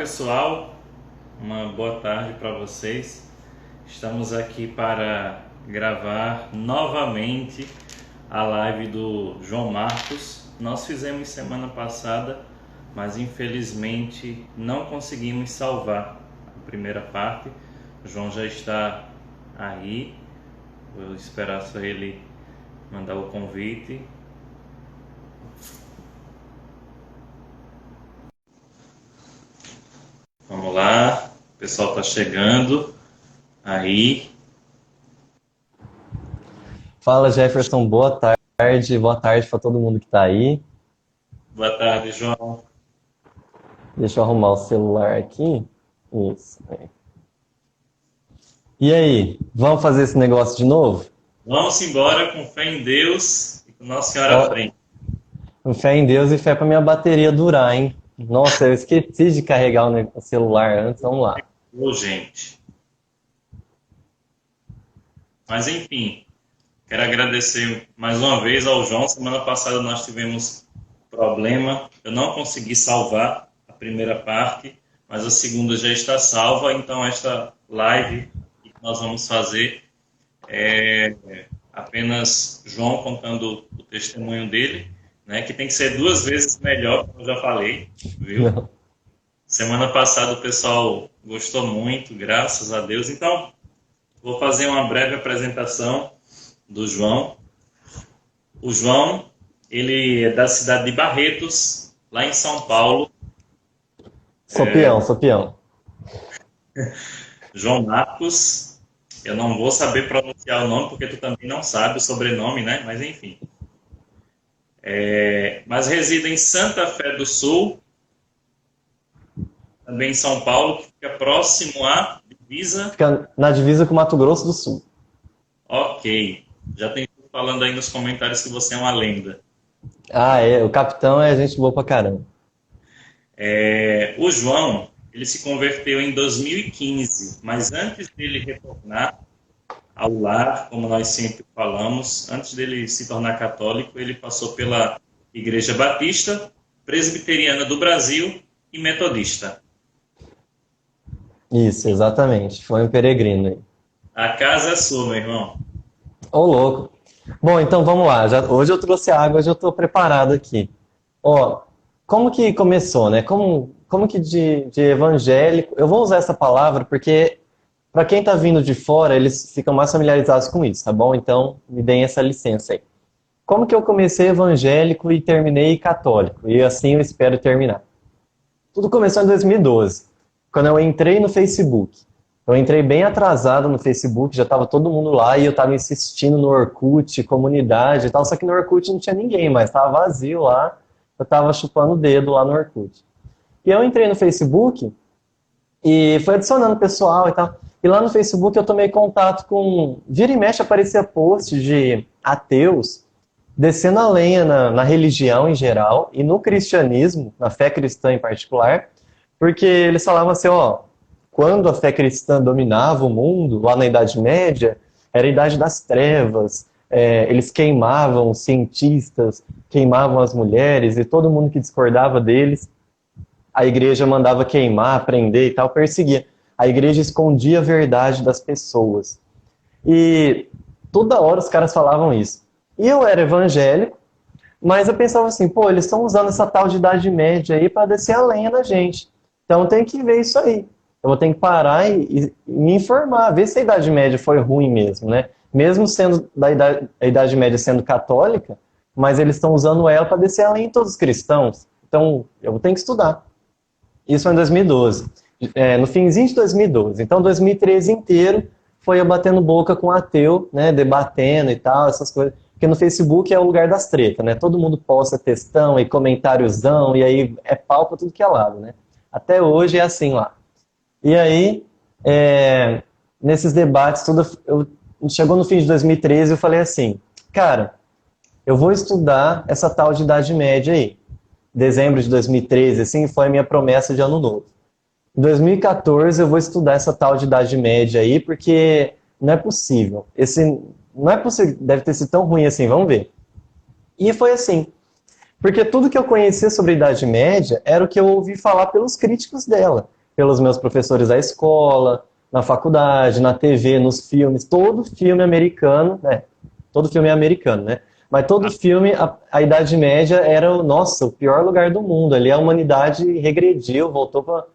pessoal, uma boa tarde para vocês. Estamos aqui para gravar novamente a live do João Marcos. Nós fizemos semana passada, mas infelizmente não conseguimos salvar a primeira parte. O João já está aí, vou esperar só ele mandar o convite. Vamos lá, o pessoal está chegando aí. Fala, Jefferson, boa tarde para todo mundo que está aí. Boa tarde, João. Deixa eu arrumar o celular aqui. Isso. E aí, vamos fazer esse negócio de novo? Vamos embora com fé em Deus e com Nossa Senhora à frente. Com fé em Deus e fé para minha bateria durar, hein? Nossa, eu esqueci de carregar o celular antes, vamos lá. Ô, gente. Mas enfim, quero agradecer mais uma vez ao João. Semana passada nós tivemos problema, eu não consegui salvar a primeira parte, mas a segunda já está salva, então esta live que nós vamos fazer é apenas João contando o testemunho dele, né, que tem que ser 2 vezes melhor, como eu já falei, viu? Não. Semana passada o pessoal gostou muito, graças a Deus. Então, vou fazer uma breve apresentação do João. O João, ele é da cidade de Barretos, lá em São Paulo. Sou peão. João Marcos, eu não vou saber pronunciar o nome, porque tu também não sabe o sobrenome, né? Mas enfim. Mas reside em Santa Fé do Sul, também em São Paulo, que fica próximo à divisa. Fica na divisa com o Mato Grosso do Sul. Ok. Já tem gente falando aí nos comentários que você é uma lenda. Ah, é. O capitão é gente boa pra caramba. O João, ele se converteu em 2015, mas antes dele retornar ao lar, como nós sempre falamos, antes dele se tornar católico, ele passou pela Igreja Batista, Presbiteriana do Brasil e Metodista. Isso, exatamente. Foi um peregrino aí. A casa é sua, meu irmão. Ô, louco. Bom, então vamos lá. Hoje eu trouxe água, hoje eu estou preparado aqui. Ó, como que começou, né? Como que de evangélico... Eu vou usar essa palavra porque, para quem está vindo de fora, eles ficam mais familiarizados com isso, tá bom? Então, me deem essa licença aí. Como que eu comecei evangélico e terminei católico? E assim eu espero terminar. Tudo começou em 2012, quando eu entrei no Facebook. Eu entrei bem atrasado no Facebook, já estava todo mundo lá e eu estava insistindo no Orkut, comunidade e tal, só que no Orkut não tinha ninguém mais, estava vazio lá, eu estava chupando o dedo lá no Orkut. E eu entrei no Facebook e fui adicionando pessoal e tal. E lá no Facebook eu tomei contato com... Vira e mexe aparecia post de ateus descendo a lenha na religião em geral e no cristianismo, na fé cristã em particular, porque eles falavam assim, ó, quando a fé cristã dominava o mundo, lá na Idade Média, era a Idade das Trevas, eles queimavam os cientistas, queimavam as mulheres e todo mundo que discordava deles, a igreja mandava queimar, prender e tal, perseguia. A igreja escondia a verdade das pessoas. E toda hora os caras falavam isso. E eu era evangélico, mas eu pensava assim, pô, eles estão usando essa tal de Idade Média aí para descer a lenha na gente. Então eu tenho que ver isso aí. Eu vou ter que parar e me informar, ver se a Idade Média foi ruim mesmo, né? Mesmo sendo a Idade Média sendo católica, mas eles estão usando ela para descer a lenha em todos os cristãos. Então eu vou ter que estudar. Isso foi em 2012. No finzinho de 2012. Então 2013 inteiro foi eu batendo boca com ateu, né? Debatendo e tal, essas coisas. Porque no Facebook é o lugar das tretas, né? Todo mundo posta textão e comentáriozão, e aí é pau pra tudo que é lado, né? Até hoje é assim lá. E aí, nesses debates, chegou no fim de 2013, eu falei assim, cara, eu vou estudar essa tal de Idade Média aí. Dezembro de 2013, assim, foi a minha promessa de ano novo. Em 2014 eu vou estudar essa tal de Idade Média aí, porque não é possível. Não é possível, deve ter sido tão ruim assim, vamos ver. E foi assim. Porque tudo que eu conhecia sobre a Idade Média era o que eu ouvi falar pelos críticos dela. pelos meus professores da escola, na faculdade, na TV, nos filmes. Todo filme americano, né? Todo filme é americano, né? Mas todo filme, a Idade Média era, nossa, o pior lugar do mundo. Ali a humanidade regrediu, voltou para...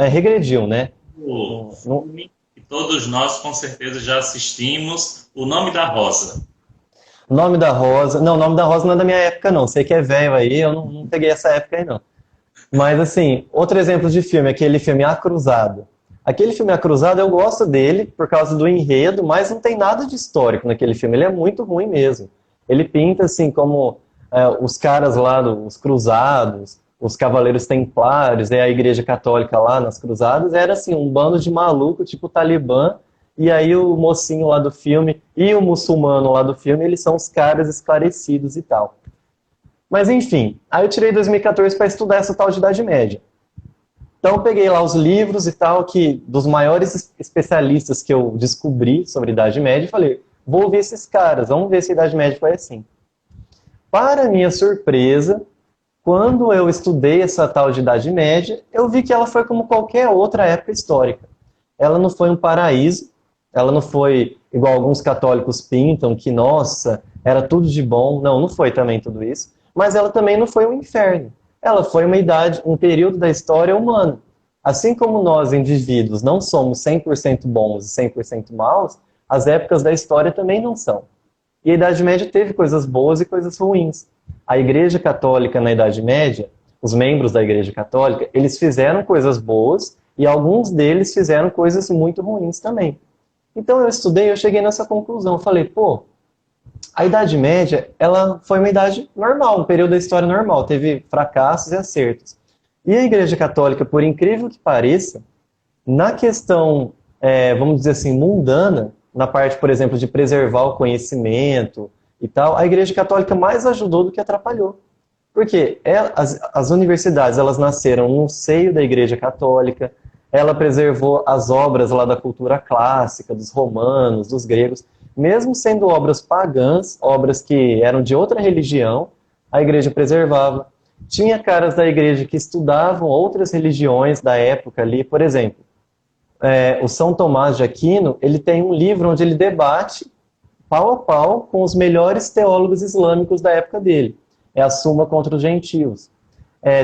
regrediu, né? O filme que todos nós com certeza já assistimos, O Nome da Rosa. Nome da Rosa... Não, Nome da Rosa não é da minha época, não. Sei que é velho aí, eu não peguei essa época aí, não. Mas, assim, outro exemplo de filme, aquele filme A Cruzada. Aquele filme A Cruzada, eu gosto dele por causa do enredo, mas não tem nada de histórico naquele filme. Ele é muito ruim mesmo. Ele pinta, assim, como os caras lá, os cruzados, os cavaleiros templários, a igreja católica lá nas cruzadas, era, assim, um bando de maluco, tipo Talibã, e aí o mocinho lá do filme e o muçulmano lá do filme, eles são os caras esclarecidos e tal. Mas, enfim, aí eu tirei 2014 para estudar essa tal de Idade Média. Então eu peguei lá os livros e tal, que dos maiores especialistas que eu descobri sobre Idade Média, e falei, vou ouvir esses caras, vamos ver se a Idade Média foi assim. Para minha surpresa, quando eu estudei essa tal de Idade Média, eu vi que ela foi como qualquer outra época histórica. Ela não foi um paraíso, ela não foi igual alguns católicos pintam, que, nossa, era tudo de bom. Não, não foi também tudo isso. Mas ela também não foi um inferno. Ela foi uma idade, um período da história humana. Assim como nós, indivíduos, não somos 100% bons e 100% maus, as épocas da história também não são. E a Idade Média teve coisas boas e coisas ruins. A Igreja Católica na Idade Média, os membros da Igreja Católica, eles fizeram coisas boas e alguns deles fizeram coisas muito ruins também. Então eu estudei e eu cheguei nessa conclusão. Eu falei, pô, a Idade Média, ela foi uma idade normal, um período da história normal, teve fracassos e acertos. E a Igreja Católica, por incrível que pareça, na questão, vamos dizer assim, mundana, na parte, por exemplo, de preservar o conhecimento e tal, a Igreja Católica mais ajudou do que atrapalhou. Porque as universidades, elas nasceram no seio da Igreja Católica, ela preservou as obras lá da cultura clássica, dos romanos, dos gregos, mesmo sendo obras pagãs, obras que eram de outra religião, a igreja preservava. Tinha caras da igreja que estudavam outras religiões da época ali, por exemplo, o São Tomás de Aquino, ele tem um livro onde ele debate pau a pau com os melhores teólogos islâmicos da época dele. É a Suma contra os Gentios.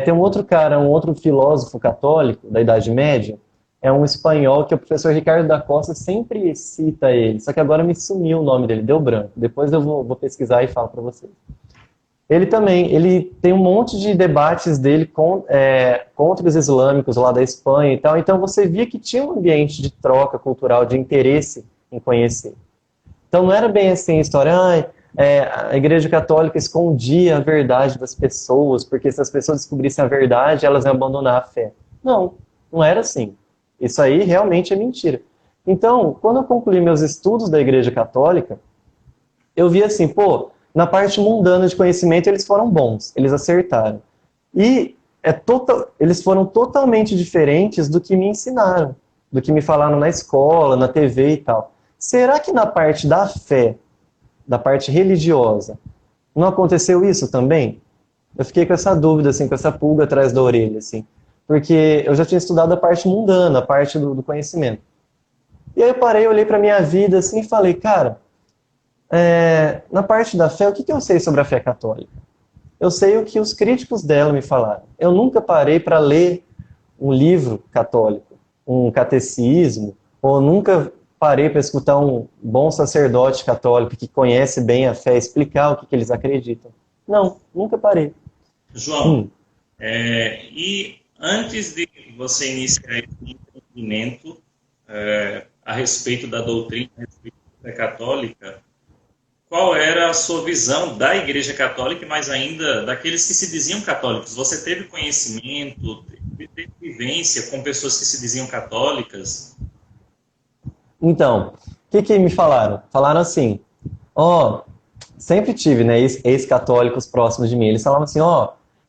Tem um outro cara, um outro filósofo católico da Idade Média, é um espanhol que o professor Ricardo da Costa sempre cita ele, só que agora me sumiu o nome dele, deu branco. Depois eu vou pesquisar e falo para vocês. Ele também, ele tem um monte de debates dele contra os islâmicos lá da Espanha e tal, então você via que tinha um ambiente de troca cultural, de interesse em conhecer. Então não era bem assim a história, a Igreja Católica escondia a verdade das pessoas, porque se as pessoas descobrissem a verdade, elas iam abandonar a fé. Não, não era assim. Isso aí realmente é mentira. Então, quando eu concluí meus estudos da Igreja Católica, eu vi assim, pô, na parte mundana de conhecimento eles foram bons, eles acertaram. E eles foram totalmente diferentes do que me ensinaram, do que me falaram na escola, na TV e tal. Será que na parte da fé, da parte religiosa, não aconteceu isso também? Eu fiquei com essa dúvida, assim, com essa pulga atrás da orelha, assim. Porque eu já tinha estudado a parte mundana, a parte do conhecimento. E aí eu parei, olhei para a minha vida assim e falei, cara, na parte da fé, o que eu sei sobre a fé católica? Eu sei o que os críticos dela me falaram. Eu nunca parei para ler um livro católico, um catecismo, ou nunca parei para escutar um bom sacerdote católico que conhece bem a fé, explicar o que eles acreditam. Não, nunca parei. João, e antes de você iniciar esse entendimento a respeito da doutrina, a respeito da fé católica, qual era a sua visão da Igreja Católica, mas ainda daqueles que se diziam católicos? Você teve conhecimento, teve vivência com pessoas que se diziam católicas? Então, o que me falaram? Falaram assim, sempre tive, né, ex-católicos próximos de mim. Eles falavam assim,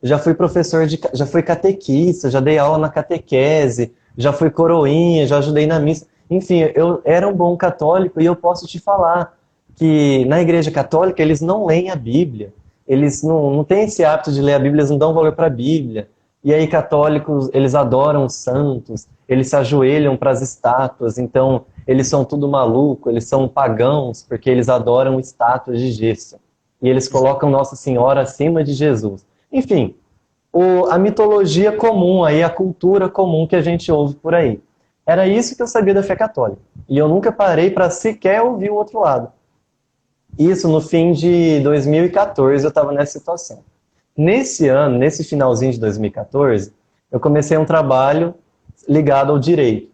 já fui professor, já fui catequista, já dei aula na catequese, já fui coroinha, já ajudei na missa. Enfim, eu era um bom católico e eu posso te falar que na Igreja Católica eles não leem a Bíblia. Eles não têm esse hábito de ler a Bíblia, eles não dão valor para a Bíblia. E aí católicos, eles adoram os santos, eles se ajoelham para as estátuas, então eles são tudo maluco, eles são pagãos, porque eles adoram estátuas de gesso. E eles colocam Nossa Senhora acima de Jesus. Enfim, a mitologia comum, aí, a cultura comum que a gente ouve por aí. Era isso que eu sabia da fé católica. E eu nunca parei para sequer ouvir o outro lado. Isso no fim de 2014 eu estava nessa situação. Nesse ano, nesse finalzinho de 2014, eu comecei um trabalho ligado ao direito.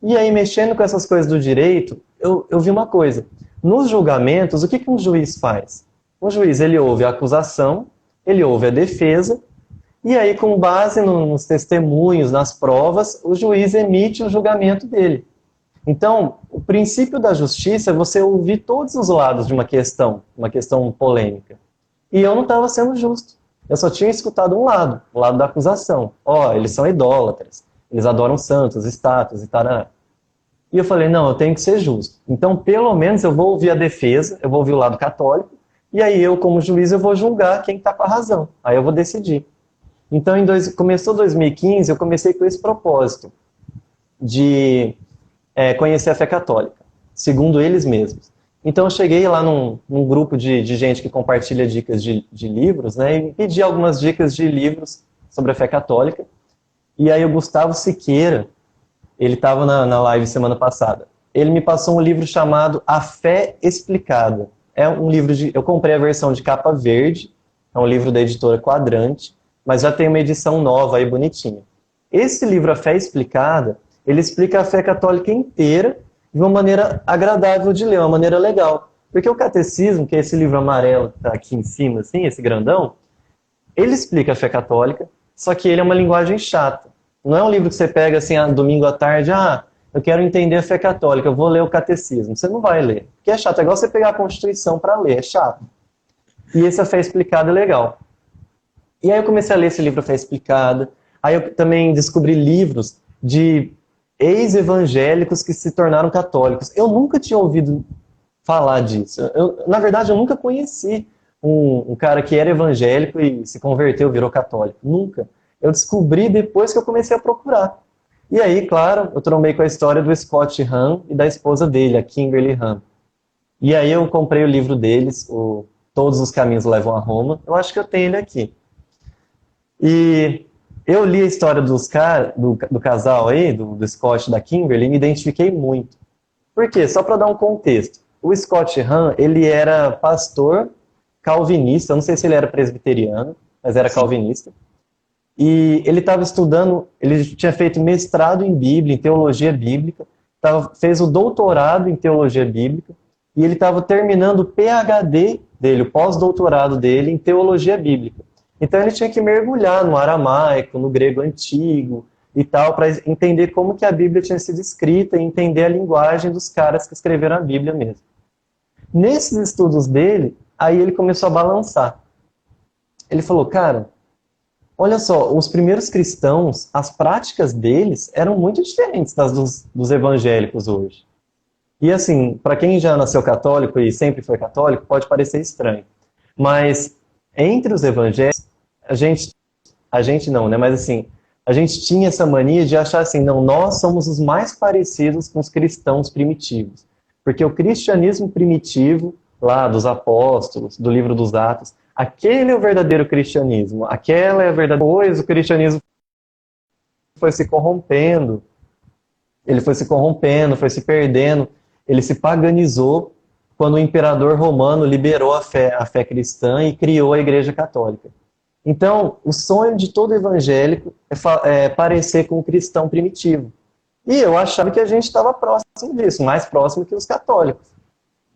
E aí, mexendo com essas coisas do direito, eu vi uma coisa. Nos julgamentos, o que um juiz faz? O juiz, ele ouve a acusação, ele ouve a defesa, e aí, com base nos testemunhos, nas provas, o juiz emite o julgamento dele. Então, o princípio da justiça é você ouvir todos os lados de uma questão polêmica. E eu não estava sendo justo. Eu só tinha escutado um lado, o lado da acusação. Eles são idólatras, eles adoram santos, estátuas e tarará. E eu falei, não, eu tenho que ser justo. Então, pelo menos, eu vou ouvir a defesa, eu vou ouvir o lado católico, e aí eu, como juiz, eu vou julgar quem está com a razão. Aí eu vou decidir. Então, começou 2015, eu comecei com esse propósito de conhecer a fé católica, segundo eles mesmos. Então, eu cheguei lá num grupo de gente que compartilha dicas de livros, né, e pedi algumas dicas de livros sobre a fé católica. E aí o Gustavo Siqueira, ele estava na live semana passada. Ele me passou um livro chamado A Fé Explicada. É um livro eu comprei a versão de capa verde, é um livro da editora Quadrante, mas já tem uma edição nova aí, bonitinha. Esse livro, A Fé Explicada, ele explica a fé católica inteira de uma maneira agradável de ler, uma maneira legal. Porque o Catecismo, que é esse livro amarelo que está aqui em cima, assim, esse grandão, ele explica a fé católica, só que ele é uma linguagem chata. Não é um livro que você pega assim, domingo à tarde, eu quero entender a fé católica, eu vou ler o Catecismo. Você não vai ler, porque é chato. É igual você pegar a Constituição para ler, é chato. E esse A Fé Explicada é legal. E aí eu comecei a ler esse livro, A Fé Explicada. Aí eu também descobri livros de ex-evangélicos que se tornaram católicos. Eu nunca tinha ouvido falar disso. Na verdade, eu nunca conheci um cara que era evangélico e se converteu, virou católico. Nunca. Eu descobri depois que eu comecei a procurar. E aí, claro, eu trombei com a história do Scott Hahn e da esposa dele, a Kimberly Hahn. E aí eu comprei o livro deles, Todos os Caminhos Levam a Roma. Eu acho que eu tenho ele aqui. E eu li a história do casal aí, do Scott e da Kimberly, e me identifiquei muito. Por quê? Só para dar um contexto. O Scott Hahn, ele era pastor calvinista, eu não sei se ele era presbiteriano, mas era calvinista. E ele estava estudando, ele tinha feito mestrado em Bíblia, em teologia bíblica, fez o doutorado em teologia bíblica, e ele estava terminando o PhD dele, o pós-doutorado dele em teologia bíblica. Então ele tinha que mergulhar no aramaico, no grego antigo e tal, para entender como que a Bíblia tinha sido escrita e entender a linguagem dos caras que escreveram a Bíblia mesmo. Nesses estudos dele, aí ele começou a balançar. Ele falou, cara, olha só, os primeiros cristãos, as práticas deles eram muito diferentes das dos evangélicos hoje. E assim, para quem já nasceu católico e sempre foi católico, pode parecer estranho. Mas entre os evangélicos, a gente não, né? Mas assim, a gente tinha essa mania de achar assim, não, nós somos os mais parecidos com os cristãos primitivos. Porque o cristianismo primitivo, lá dos apóstolos, do livro dos Atos, aquele é o verdadeiro cristianismo, aquela é a verdadeira coisa, o cristianismo foi se corrompendo, ele foi se corrompendo, foi se perdendo, ele se paganizou quando o imperador romano liberou a fé cristã e criou a Igreja Católica. Então, o sonho de todo evangélico é parecer com o cristão primitivo. E eu achava que a gente estava próximo disso, mais próximo que os católicos.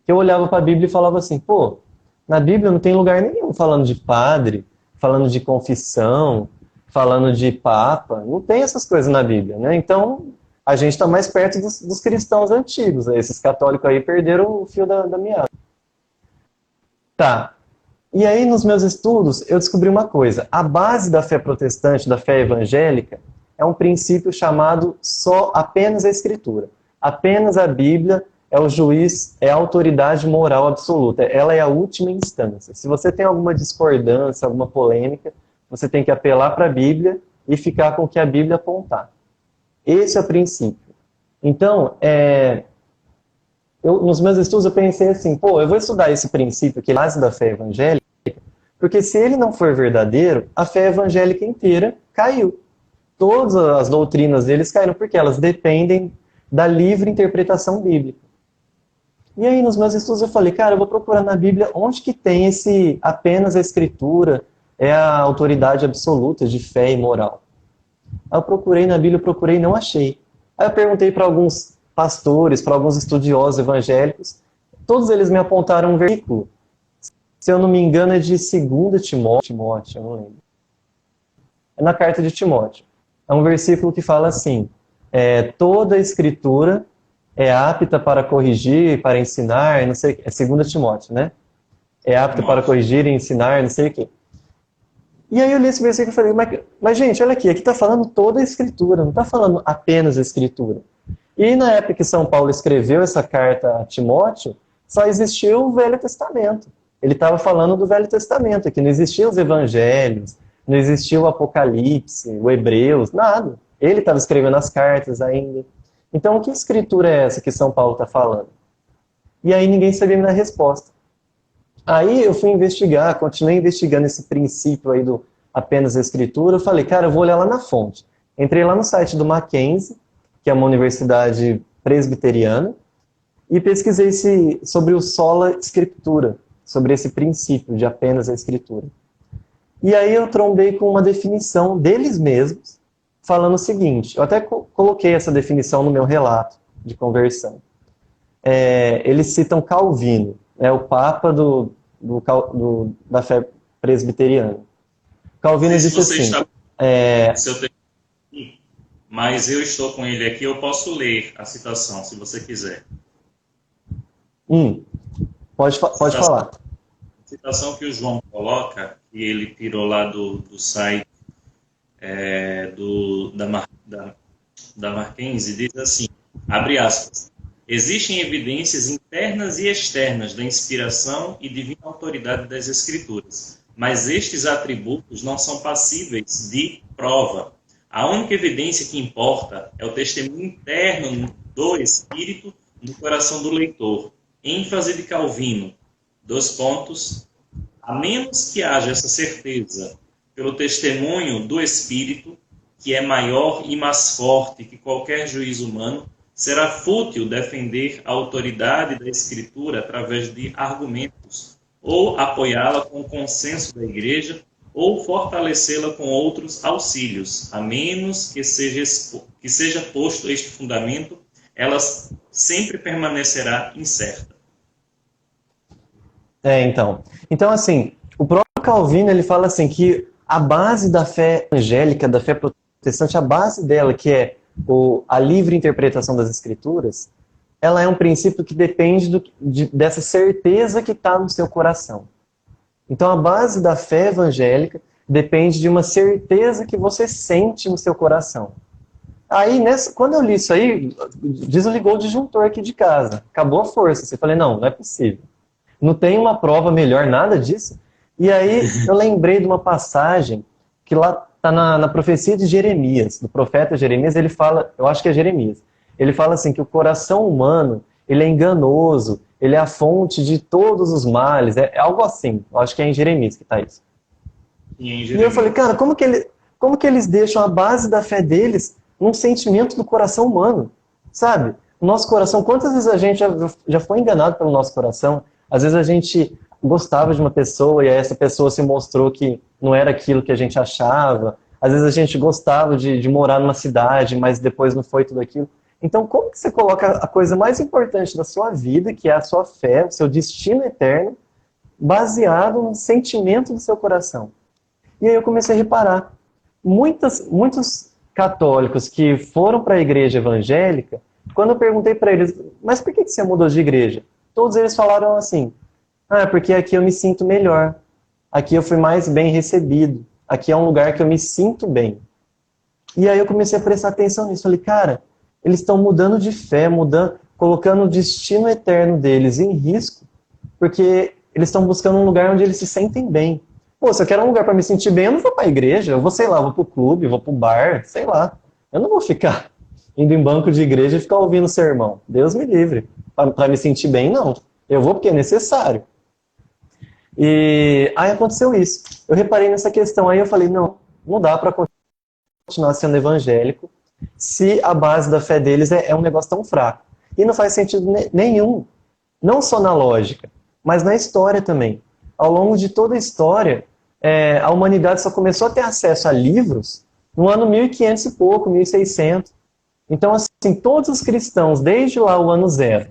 Eu olhava para a Bíblia e falava assim, pô, na Bíblia não tem lugar nenhum falando de padre, falando de confissão, falando de papa, não tem essas coisas na Bíblia, né? Então, a gente está mais perto dos cristãos antigos. Esses católicos aí perderam o fio da meada. Tá. E aí, nos meus estudos, eu descobri uma coisa. A base da fé protestante, da fé evangélica, é um princípio chamado apenas a Escritura. Apenas a Bíblia é o juiz, é a autoridade moral absoluta. Ela é a última instância. Se você tem alguma discordância, alguma polêmica, você tem que apelar para a Bíblia e ficar com o que a Bíblia apontar. Esse é o princípio. Então, nos meus estudos eu pensei assim, eu vou estudar esse princípio que é a base da fé evangélica, porque se ele não for verdadeiro, a fé evangélica inteira caiu. Todas as doutrinas deles caíram, porque elas dependem da livre interpretação bíblica. E aí, nos meus estudos, eu falei, cara, eu vou procurar na Bíblia onde que tem apenas a Escritura é a autoridade absoluta de fé e moral. Aí eu procurei na Bíblia, procurei e não achei. Aí eu perguntei para alguns pastores, para alguns estudiosos evangélicos, todos eles me apontaram um versículo. Se eu não me engano, é de 2 Timóteo, eu não lembro. É na carta de Timóteo. É um versículo que fala assim, toda a Escritura é apta para corrigir, para ensinar, não sei, é 2 Timóteo, né? É apta para corrigir e ensinar, não sei o quê. E aí eu li esse versículo e falei, mas gente, olha aqui está falando toda a Escritura, não está falando apenas a Escritura. E na época que São Paulo escreveu essa carta a Timóteo, só existia o Velho Testamento. Ele estava falando do Velho Testamento, que não existiam os Evangelhos, não existia o Apocalipse, o Hebreus, nada. Ele estava escrevendo as cartas ainda. Então, que escritura é essa que São Paulo está falando? E aí ninguém sabia me dar resposta. Aí eu fui investigar, continuei investigando esse princípio aí do apenas a escritura. Eu falei, cara, eu vou olhar lá na fonte. Entrei lá no site do Mackenzie, que é uma universidade presbiteriana, e pesquisei sobre o sola scriptura, sobre esse princípio de apenas a escritura. E aí eu trombei com uma definição deles mesmos, falando o seguinte, eu até coloquei essa definição no meu relato de conversão. Eles citam Calvino, o Papa da fé presbiteriana. Calvino disse assim... Mas eu estou com ele aqui, eu posso ler a citação, se você quiser. Pode falar. A citação que o João coloca, que ele tirou lá do site da Mackenzie, diz assim, abre aspas, existem evidências internas e externas da inspiração e divina autoridade das Escrituras, mas estes atributos não são passíveis de prova. A única evidência que importa é o testemunho interno do Espírito no coração do leitor. ênfase de Calvino, a menos que haja essa certeza pelo testemunho do Espírito, que é maior e mais forte que qualquer juízo humano, será fútil defender a autoridade da Escritura através de argumentos, ou apoiá-la com o consenso da Igreja, ou fortalecê-la com outros auxílios, a menos que seja posto este fundamento, ela sempre permanecerá incerta. Então, assim, o próprio Calvino, ele fala assim, que a base da fé evangélica, da fé protestante, a base dela, que é a livre interpretação das Escrituras, ela é um princípio que depende dessa certeza que está no seu coração. Então, a base da fé evangélica depende de uma certeza que você sente no seu coração. Aí, quando eu li isso aí, desligou o disjuntor aqui de casa. Acabou a força. Eu falei, não é possível. Não tem uma prova melhor, nada disso. E aí, eu lembrei de uma passagem que lá está na profecia de Jeremias, do profeta Jeremias. Ele fala, eu acho que é Jeremias, ele fala assim, que o coração humano, ele é enganoso, ele é a fonte de todos os males, é algo assim, eu acho que é em Jeremias que está isso. E eu falei, cara, como que eles deixam a base da fé deles num sentimento do coração humano, sabe? O nosso coração, quantas vezes a gente já foi enganado pelo nosso coração? Às vezes a gente gostava de uma pessoa e aí essa pessoa se mostrou que não era aquilo que a gente achava. Às vezes a gente gostava de morar numa cidade, mas depois não foi tudo aquilo. Então, como que você coloca a coisa mais importante da sua vida, que é a sua fé, o seu destino eterno, baseado no sentimento do seu coração? E aí eu comecei a reparar. Muitos católicos que foram para a igreja evangélica, quando eu perguntei para eles, mas por que você mudou de igreja? Todos eles falaram assim, porque aqui eu me sinto melhor, aqui eu fui mais bem recebido, aqui é um lugar que eu me sinto bem. E aí eu comecei a prestar atenção nisso, falei, cara, eles estão mudando de fé, colocando o destino eterno deles em risco, porque eles estão buscando um lugar onde eles se sentem bem. Pô, se eu quero um lugar para me sentir bem, eu não vou para a igreja, eu vou, sei lá, eu vou pro clube, vou pro bar, sei lá. Eu não vou ficar indo em banco de igreja e ficar ouvindo sermão. Deus me livre. Para me sentir bem, não. Eu vou porque é necessário. E aí aconteceu isso. Eu reparei nessa questão, aí eu falei, não, não dá para continuar sendo evangélico se a base da fé deles é um negócio tão fraco. E não faz sentido nenhum, não só na lógica, mas na história também. Ao longo de toda a história, a humanidade só começou a ter acesso a livros no ano 1500 e pouco, 1600. Então, assim, todos os cristãos, desde lá o ano zero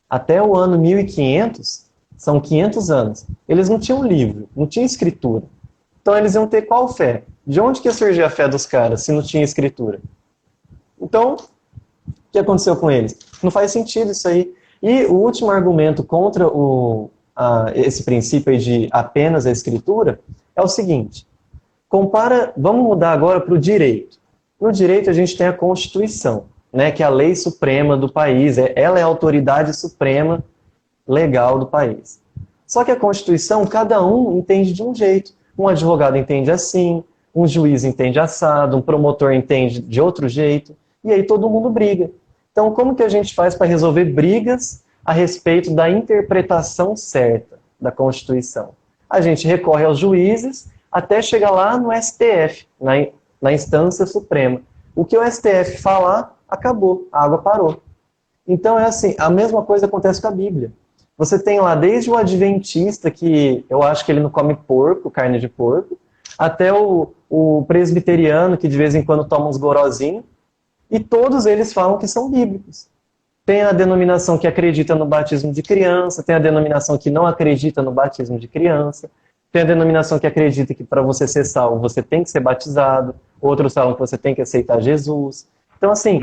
até o ano 1500, são 500 anos, eles não tinham livro, não tinham escritura. Então eles iam ter qual fé? De onde que ia surgir a fé dos caras se não tinha escritura? Então, o que aconteceu com eles? Não faz sentido isso aí. E o último argumento contra esse princípio aí de apenas a escritura é o seguinte. Vamos mudar agora para o direito. No direito a gente tem a Constituição, né, que é a lei suprema do país. Ela é a autoridade suprema legal do país. Só que a Constituição, cada um entende de um jeito. Um advogado entende assim, um juiz entende assado, um promotor entende de outro jeito, e aí todo mundo briga. Então, como que a gente faz para resolver brigas a respeito da interpretação certa da Constituição? A gente recorre aos juízes até chegar lá no STF, na instância suprema. O que o STF falar, acabou, a água parou. Então, é assim, a mesma coisa acontece com a Bíblia. Você tem lá desde o adventista, que eu acho que ele não come porco, carne de porco, até o presbiteriano, que de vez em quando toma uns gorozinhos, e todos eles falam que são bíblicos. Tem a denominação que acredita no batismo de criança, tem a denominação que não acredita no batismo de criança, tem a denominação que acredita que para você ser salvo você tem que ser batizado, outros falam que você tem que aceitar Jesus. Então, assim,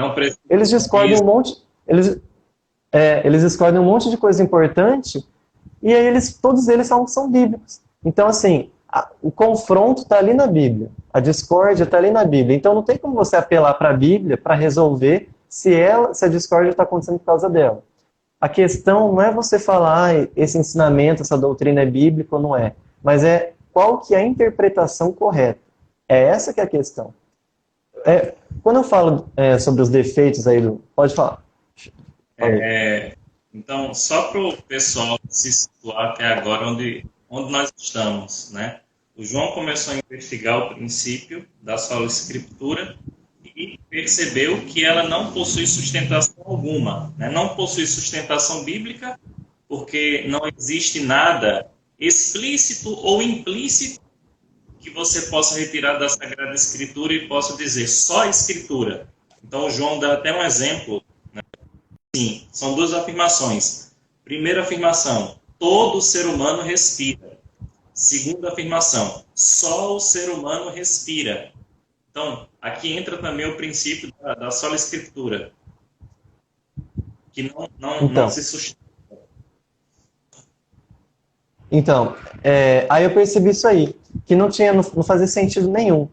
eles discordam um monte... Eles escolhem um monte de coisa importante e aí todos eles falam que são bíblicos. Então, assim, o confronto está ali na Bíblia, a discórdia está ali na Bíblia. Então, não tem como você apelar para a Bíblia para resolver se a discórdia está acontecendo por causa dela. A questão não é você falar esse ensinamento, essa doutrina é bíblica ou não é, mas é qual que é a interpretação correta. É essa que é a questão. Quando eu falo sobre os defeitos aí Pode falar. Então, só para o pessoal se situar até agora onde nós estamos, né? O João começou a investigar o princípio da sola escritura e percebeu que ela não possui sustentação alguma, né? Não possui sustentação bíblica porque não existe nada explícito ou implícito que você possa retirar da Sagrada Escritura e possa dizer só a Escritura. Então, o João dá até um exemplo. Sim, são duas afirmações. Primeira afirmação, todo ser humano respira. Segunda afirmação, só o ser humano respira. Então, aqui entra também o princípio da sola escritura, que não se sustenta. Então, aí eu percebi isso aí, que não fazia sentido nenhum.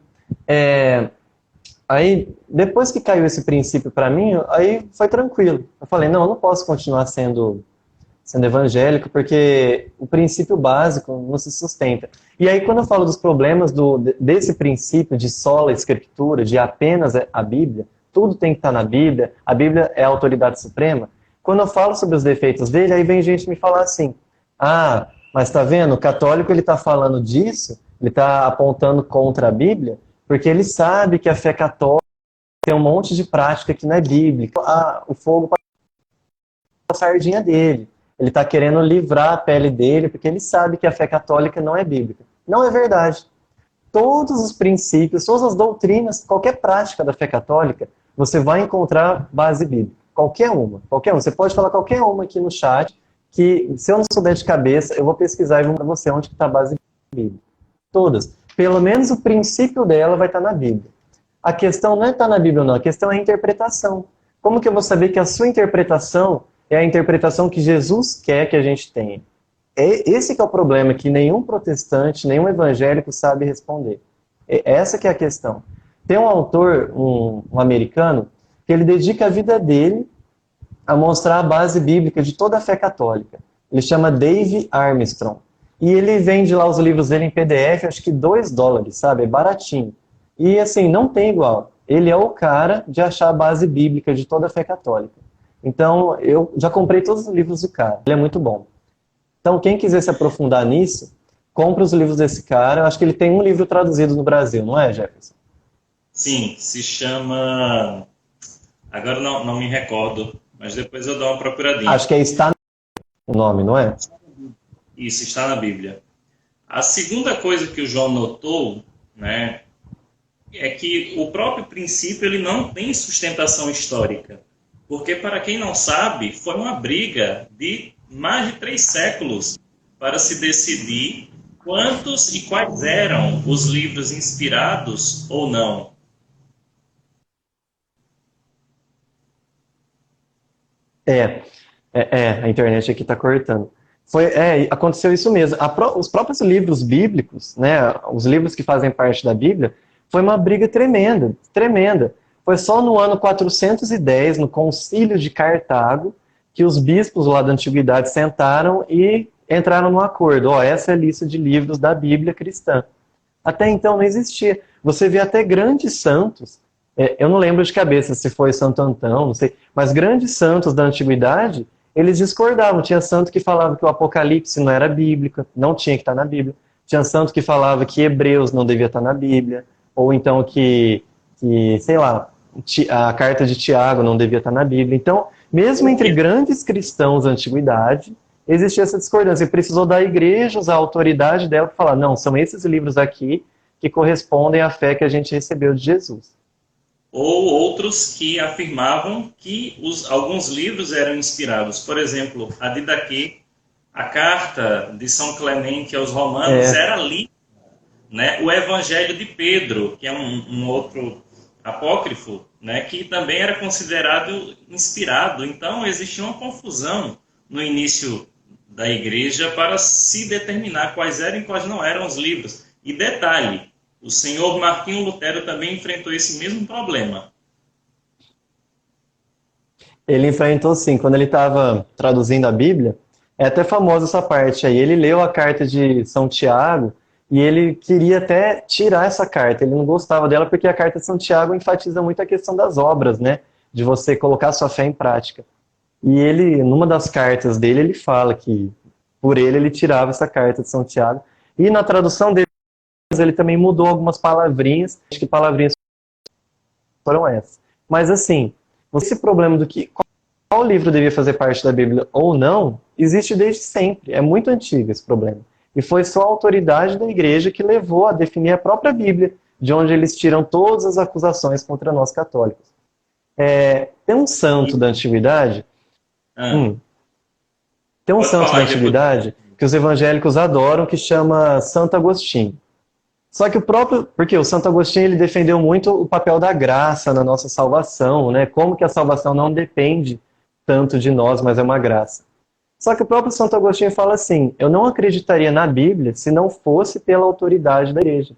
Aí, depois que caiu esse princípio para mim, aí foi tranquilo. Eu falei, não, eu não posso continuar sendo evangélico, porque o princípio básico não se sustenta. E aí, quando eu falo dos problemas desse princípio de sola escritura, de apenas a Bíblia, tudo tem que estar na Bíblia, a Bíblia é a autoridade suprema, quando eu falo sobre os defeitos dele, aí vem gente me falar assim, mas tá vendo, o católico ele está falando disso, ele está apontando contra a Bíblia, porque ele sabe que a fé católica tem um monte de prática que não é bíblica. O fogo para a sardinha dele. Ele está querendo livrar a pele dele, porque ele sabe que a fé católica não é bíblica. Não é verdade. Todos os princípios, todas as doutrinas, qualquer prática da fé católica, você vai encontrar base bíblica. Qualquer uma. Você pode falar qualquer uma aqui no chat, que se eu não souber de cabeça, eu vou pesquisar e vou para você onde está a base bíblica. Todas. Pelo menos o princípio dela vai estar na Bíblia. A questão não é estar na Bíblia ou não, a questão é a interpretação. Como que eu vou saber que a sua interpretação é a interpretação que Jesus quer que a gente tenha? Esse que é o problema, que nenhum protestante, nenhum evangélico sabe responder. Essa que é a questão. Tem um autor, um americano, que ele dedica a vida dele a mostrar a base bíblica de toda a fé católica. Ele chama Dave Armstrong. e ele vende lá os livros dele em PDF, acho que $2, sabe? É baratinho. E assim, não tem igual. Ele é o cara de achar a base bíblica de toda a fé católica. Então, eu já comprei todos os livros do cara. Ele é muito bom. Então, quem quiser se aprofundar nisso, compra os livros desse cara. Eu acho que ele tem um livro traduzido no Brasil, não é, Jefferson? Sim, se chama... Agora não me recordo, mas depois eu dou uma procuradinha. Acho que é Está o nome, não é? Isso, está na Bíblia. A segunda coisa que o João notou, né, é que o próprio princípio ele não tem sustentação histórica. Porque, para quem não sabe, foi uma briga de mais de 3 séculos para se decidir quantos e quais eram os livros inspirados ou não. A internet aqui está cortando. Aconteceu isso mesmo. Os próprios livros bíblicos, né, os livros que fazem parte da Bíblia, foi uma briga tremenda, tremenda. Foi só no ano 410, no Concílio de Cartago, que os bispos lá da Antiguidade sentaram e entraram num acordo. Essa é a lista de livros da Bíblia cristã. Até então não existia. Você vê até grandes santos, eu não lembro de cabeça se foi Santo Antão, não sei, mas grandes santos da Antiguidade, eles discordavam. Tinha santo que falava que o Apocalipse não era bíblico, não tinha que estar na Bíblia. Tinha santo que falava que Hebreus não devia estar na Bíblia, ou então que sei lá, a carta de Tiago não devia estar na Bíblia. Então, mesmo entre grandes cristãos da Antiguidade, existia essa discordância. E precisou da igreja usar a autoridade dela para falar, não, são esses livros aqui que correspondem à fé que a gente recebeu de Jesus. Ou outros que afirmavam que alguns livros eram inspirados. Por exemplo, a Didaquê, a carta de São Clemente aos Romanos era lida, né? O Evangelho de Pedro, que é um outro apócrifo, né? Que também era considerado inspirado. Então, existia uma confusão no início da igreja para se determinar quais eram e quais não eram os livros. E detalhe, o senhor Martinho Lutero também enfrentou esse mesmo problema. Ele enfrentou sim, quando ele estava traduzindo a Bíblia, é até famosa essa parte aí, ele leu a carta de São Tiago e ele queria até tirar essa carta, ele não gostava dela porque a carta de São Tiago enfatiza muito a questão das obras, né? De você colocar sua fé em prática. E ele, numa das cartas dele, ele fala que por ele tirava essa carta de São Tiago. E na tradução dele, ele também mudou algumas palavrinhas, acho que palavrinhas foram essas. Mas assim, esse problema do que qual livro devia fazer parte da Bíblia ou não, existe desde sempre, é muito antigo esse problema. E foi só a autoridade da igreja que levou a definir a própria Bíblia, de onde eles tiram todas as acusações contra nós católicos. Tem um santo da antiguidade, tem um santo da antiguidade que os evangélicos adoram, que chama Santo Agostinho. Só que porque o Santo Agostinho ele defendeu muito o papel da graça na nossa salvação, né? Como que a salvação não depende tanto de nós, mas é uma graça. Só que o próprio Santo Agostinho fala assim, eu não acreditaria na Bíblia se não fosse pela autoridade da igreja.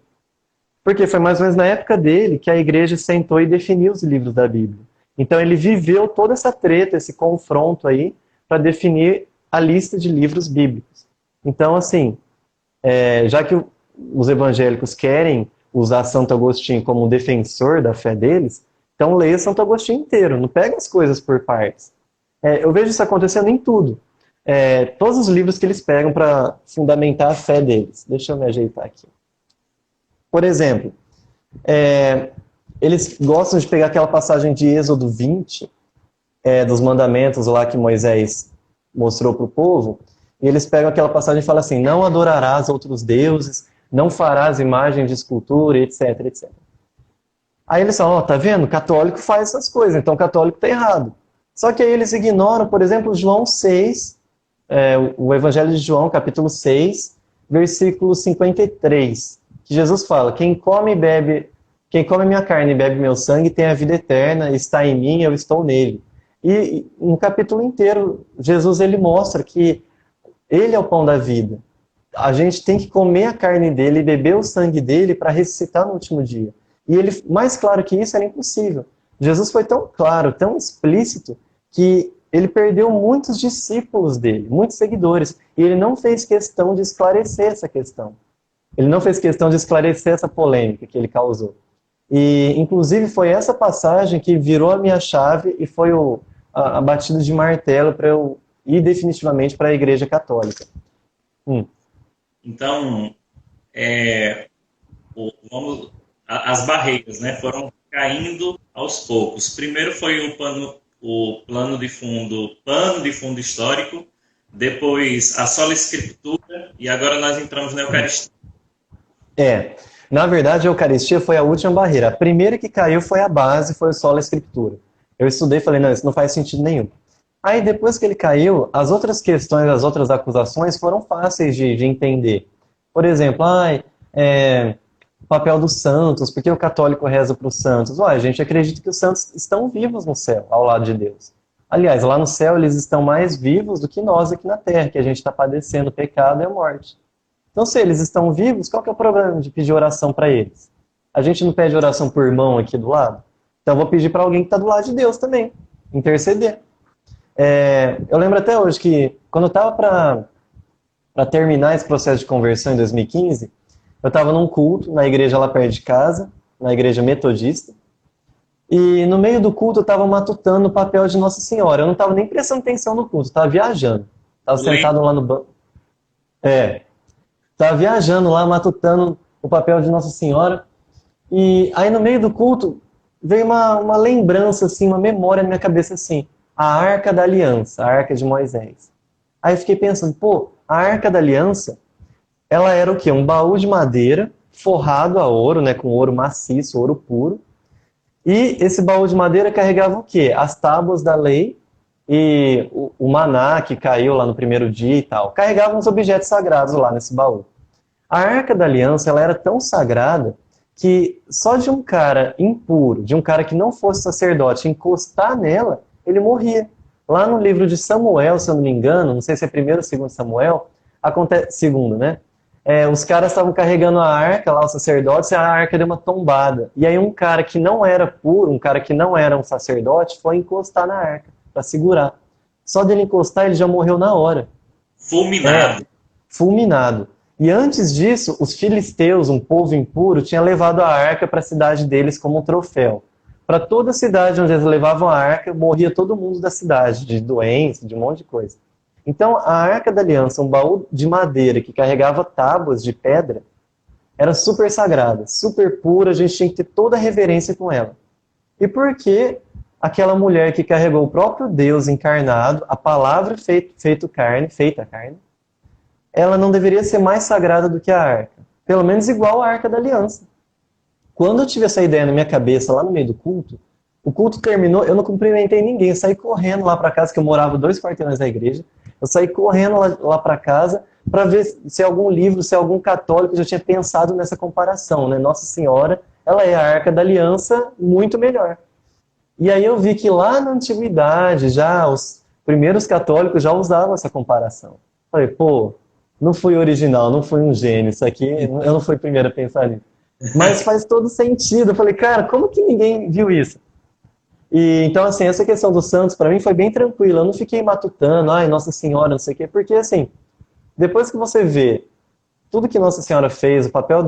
Porque foi mais ou menos na época dele que a igreja sentou e definiu os livros da Bíblia. Então ele viveu toda essa treta, esse confronto aí, para definir a lista de livros bíblicos. Então, assim, já que os evangélicos querem usar Santo Agostinho como defensor da fé deles, então leia Santo Agostinho inteiro, não pega as coisas por partes. Eu vejo isso acontecendo em tudo. Todos os livros que eles pegam para fundamentar a fé deles. Deixa eu me ajeitar aqui. Por exemplo, eles gostam de pegar aquela passagem de Êxodo 20, dos mandamentos lá que Moisés mostrou para o povo, e eles pegam aquela passagem e falam assim, não adorarás outros deuses, não farás imagem de escultura, etc, etc. Aí eles falam, tá vendo? O católico faz essas coisas, então o católico está errado. Só que aí eles ignoram, por exemplo, João 6, o Evangelho de João, capítulo 6, versículo 53, que Jesus fala, quem come minha carne e bebe meu sangue tem a vida eterna, está em mim, eu estou nele. E no capítulo inteiro, Jesus ele mostra que ele é o pão da vida. A gente tem que comer a carne dele e beber o sangue dele para ressuscitar no último dia. E ele, mais claro que isso, era impossível. Jesus foi tão claro, tão explícito, que ele perdeu muitos discípulos dele, muitos seguidores, e ele não fez questão de esclarecer essa questão. Ele não fez questão de esclarecer essa polêmica que ele causou. E, inclusive, foi essa passagem que virou a minha chave e foi a batida de martelo para eu ir definitivamente para a Igreja Católica. Então, as barreiras, né, foram caindo aos poucos. Primeiro foi o pano de fundo histórico, depois a sola escritura e agora nós entramos na Eucaristia. Na verdade a Eucaristia foi a última barreira. A primeira que caiu foi a base, foi o sola escritura. Eu estudei e falei, não, isso não faz sentido nenhum. Aí depois que ele caiu, as outras questões, as outras acusações foram fáceis de entender. Por exemplo, o papel dos santos, porque o católico reza para os santos? A gente acredita que os santos estão vivos no céu, ao lado de Deus. Aliás, lá no céu eles estão mais vivos do que nós aqui na terra, que a gente está padecendo o pecado e a morte. Então, se eles estão vivos, qual que é o problema de pedir oração para eles? A gente não pede oração por irmão aqui do lado? Então, eu vou pedir para alguém que está do lado de Deus também, interceder. Eu lembro até hoje que, quando eu estava para terminar esse processo de conversão em 2015, eu estava num culto na igreja lá perto de casa, na igreja metodista, e no meio do culto eu estava matutando o papel de Nossa Senhora. Eu não estava nem prestando atenção no culto, estava viajando. Estava sentado lá no banco. Estava viajando lá, matutando o papel de Nossa Senhora. E aí no meio do culto veio uma lembrança, assim, uma memória na minha cabeça assim. A Arca da Aliança, a Arca de Moisés. Aí eu fiquei pensando, a Arca da Aliança, ela era o quê? Um baú de madeira, forrado a ouro, né, com ouro maciço, ouro puro. E esse baú de madeira carregava o quê? As tábuas da lei e o maná que caiu lá no primeiro dia e tal. Carregava uns objetos sagrados lá nesse baú. A Arca da Aliança, ela era tão sagrada que só de um cara impuro, de um cara que não fosse sacerdote, encostar nela, ele morria. Lá no livro de Samuel, se eu não me engano, não sei se é primeiro ou segundo Samuel, acontece segundo, né? Os caras estavam carregando a arca, lá os sacerdotes, e a arca deu uma tombada. E aí um cara que não era puro, um cara que não era um sacerdote, foi encostar na arca, para segurar. Só dele encostar, ele já morreu na hora. Fulminado. Fulminado. E antes disso, os filisteus, um povo impuro, tinha levado a arca para a cidade deles como um troféu. Para toda a cidade onde eles levavam a arca, morria todo mundo da cidade, de doença, de um monte de coisa. Então, a Arca da Aliança, um baú de madeira que carregava tábuas de pedra, era super sagrada, super pura, a gente tinha que ter toda a reverência com ela. E por que aquela mulher que carregou o próprio Deus encarnado, a palavra feita carne, ela não deveria ser mais sagrada do que a arca? Pelo menos igual à Arca da Aliança. Quando eu tive essa ideia na minha cabeça, lá no meio do culto, o culto terminou, eu não cumprimentei ninguém, eu saí correndo lá para casa, que eu morava 2 quarteirões da igreja, eu saí correndo lá para casa para ver se algum livro, se algum católico já tinha pensado nessa comparação, né? Nossa Senhora, ela é a Arca da Aliança muito melhor. E aí eu vi que lá na antiguidade, já os primeiros católicos já usavam essa comparação. Falei, não fui original, não fui um gênio, isso aqui, eu não fui o primeiro a pensar nisso. Mas faz todo sentido. Eu falei, cara, como que ninguém viu isso? E, então, assim, essa questão dos santos, para mim, foi bem tranquila. Eu não fiquei matutando, Nossa Senhora, não sei o quê, porque, assim, depois que você vê tudo que Nossa Senhora fez, o papel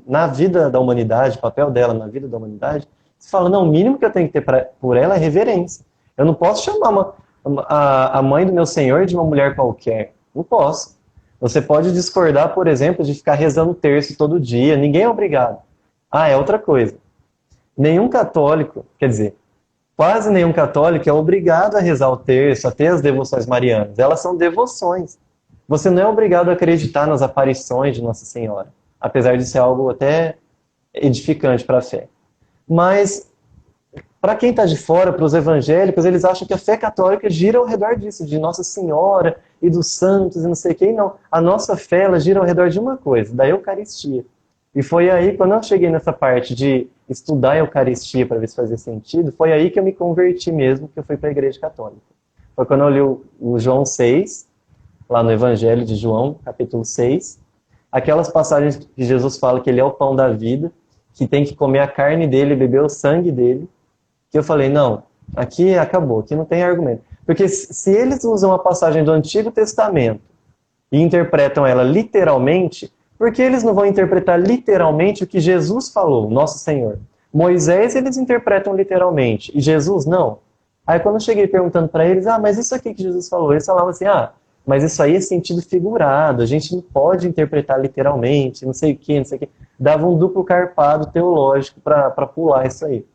na vida da humanidade, o papel dela na vida da humanidade, você fala, não, o mínimo que eu tenho que ter por ela é reverência. Eu não posso chamar a mãe do meu Senhor de uma mulher qualquer. Não posso. Você pode discordar, por exemplo, de ficar rezando o terço todo dia. Ninguém é obrigado. É outra coisa. Nenhum católico, quer dizer, quase nenhum católico é obrigado a rezar o terço, a ter as devoções marianas. Elas são devoções. Você não é obrigado a acreditar nas aparições de Nossa Senhora, apesar de ser algo até edificante para a fé. Mas, para quem está de fora, para os evangélicos, eles acham que a fé católica gira ao redor disso, de Nossa Senhora e dos santos e não sei quem. Não, a nossa fé ela gira ao redor de uma coisa, da Eucaristia. E foi aí, quando eu cheguei nessa parte de estudar a Eucaristia para ver se fazia sentido, foi aí que eu me converti mesmo, que eu fui para a Igreja Católica. Foi quando eu li o João 6, lá no Evangelho de João, capítulo 6, aquelas passagens que Jesus fala que ele é o pão da vida, que tem que comer a carne dele, beber o sangue dele, que eu falei, não, aqui acabou, aqui não tem argumento. Porque se eles usam a passagem do Antigo Testamento e interpretam ela literalmente, por que eles não vão interpretar literalmente o que Jesus falou, nosso Senhor? Moisés eles interpretam literalmente, e Jesus não. Aí quando eu cheguei perguntando para eles, mas isso aqui que Jesus falou, eles falavam assim, mas isso aí é sentido figurado, a gente não pode interpretar literalmente, não sei o que, não sei o que. Dava um duplo carpado teológico para pular isso aí.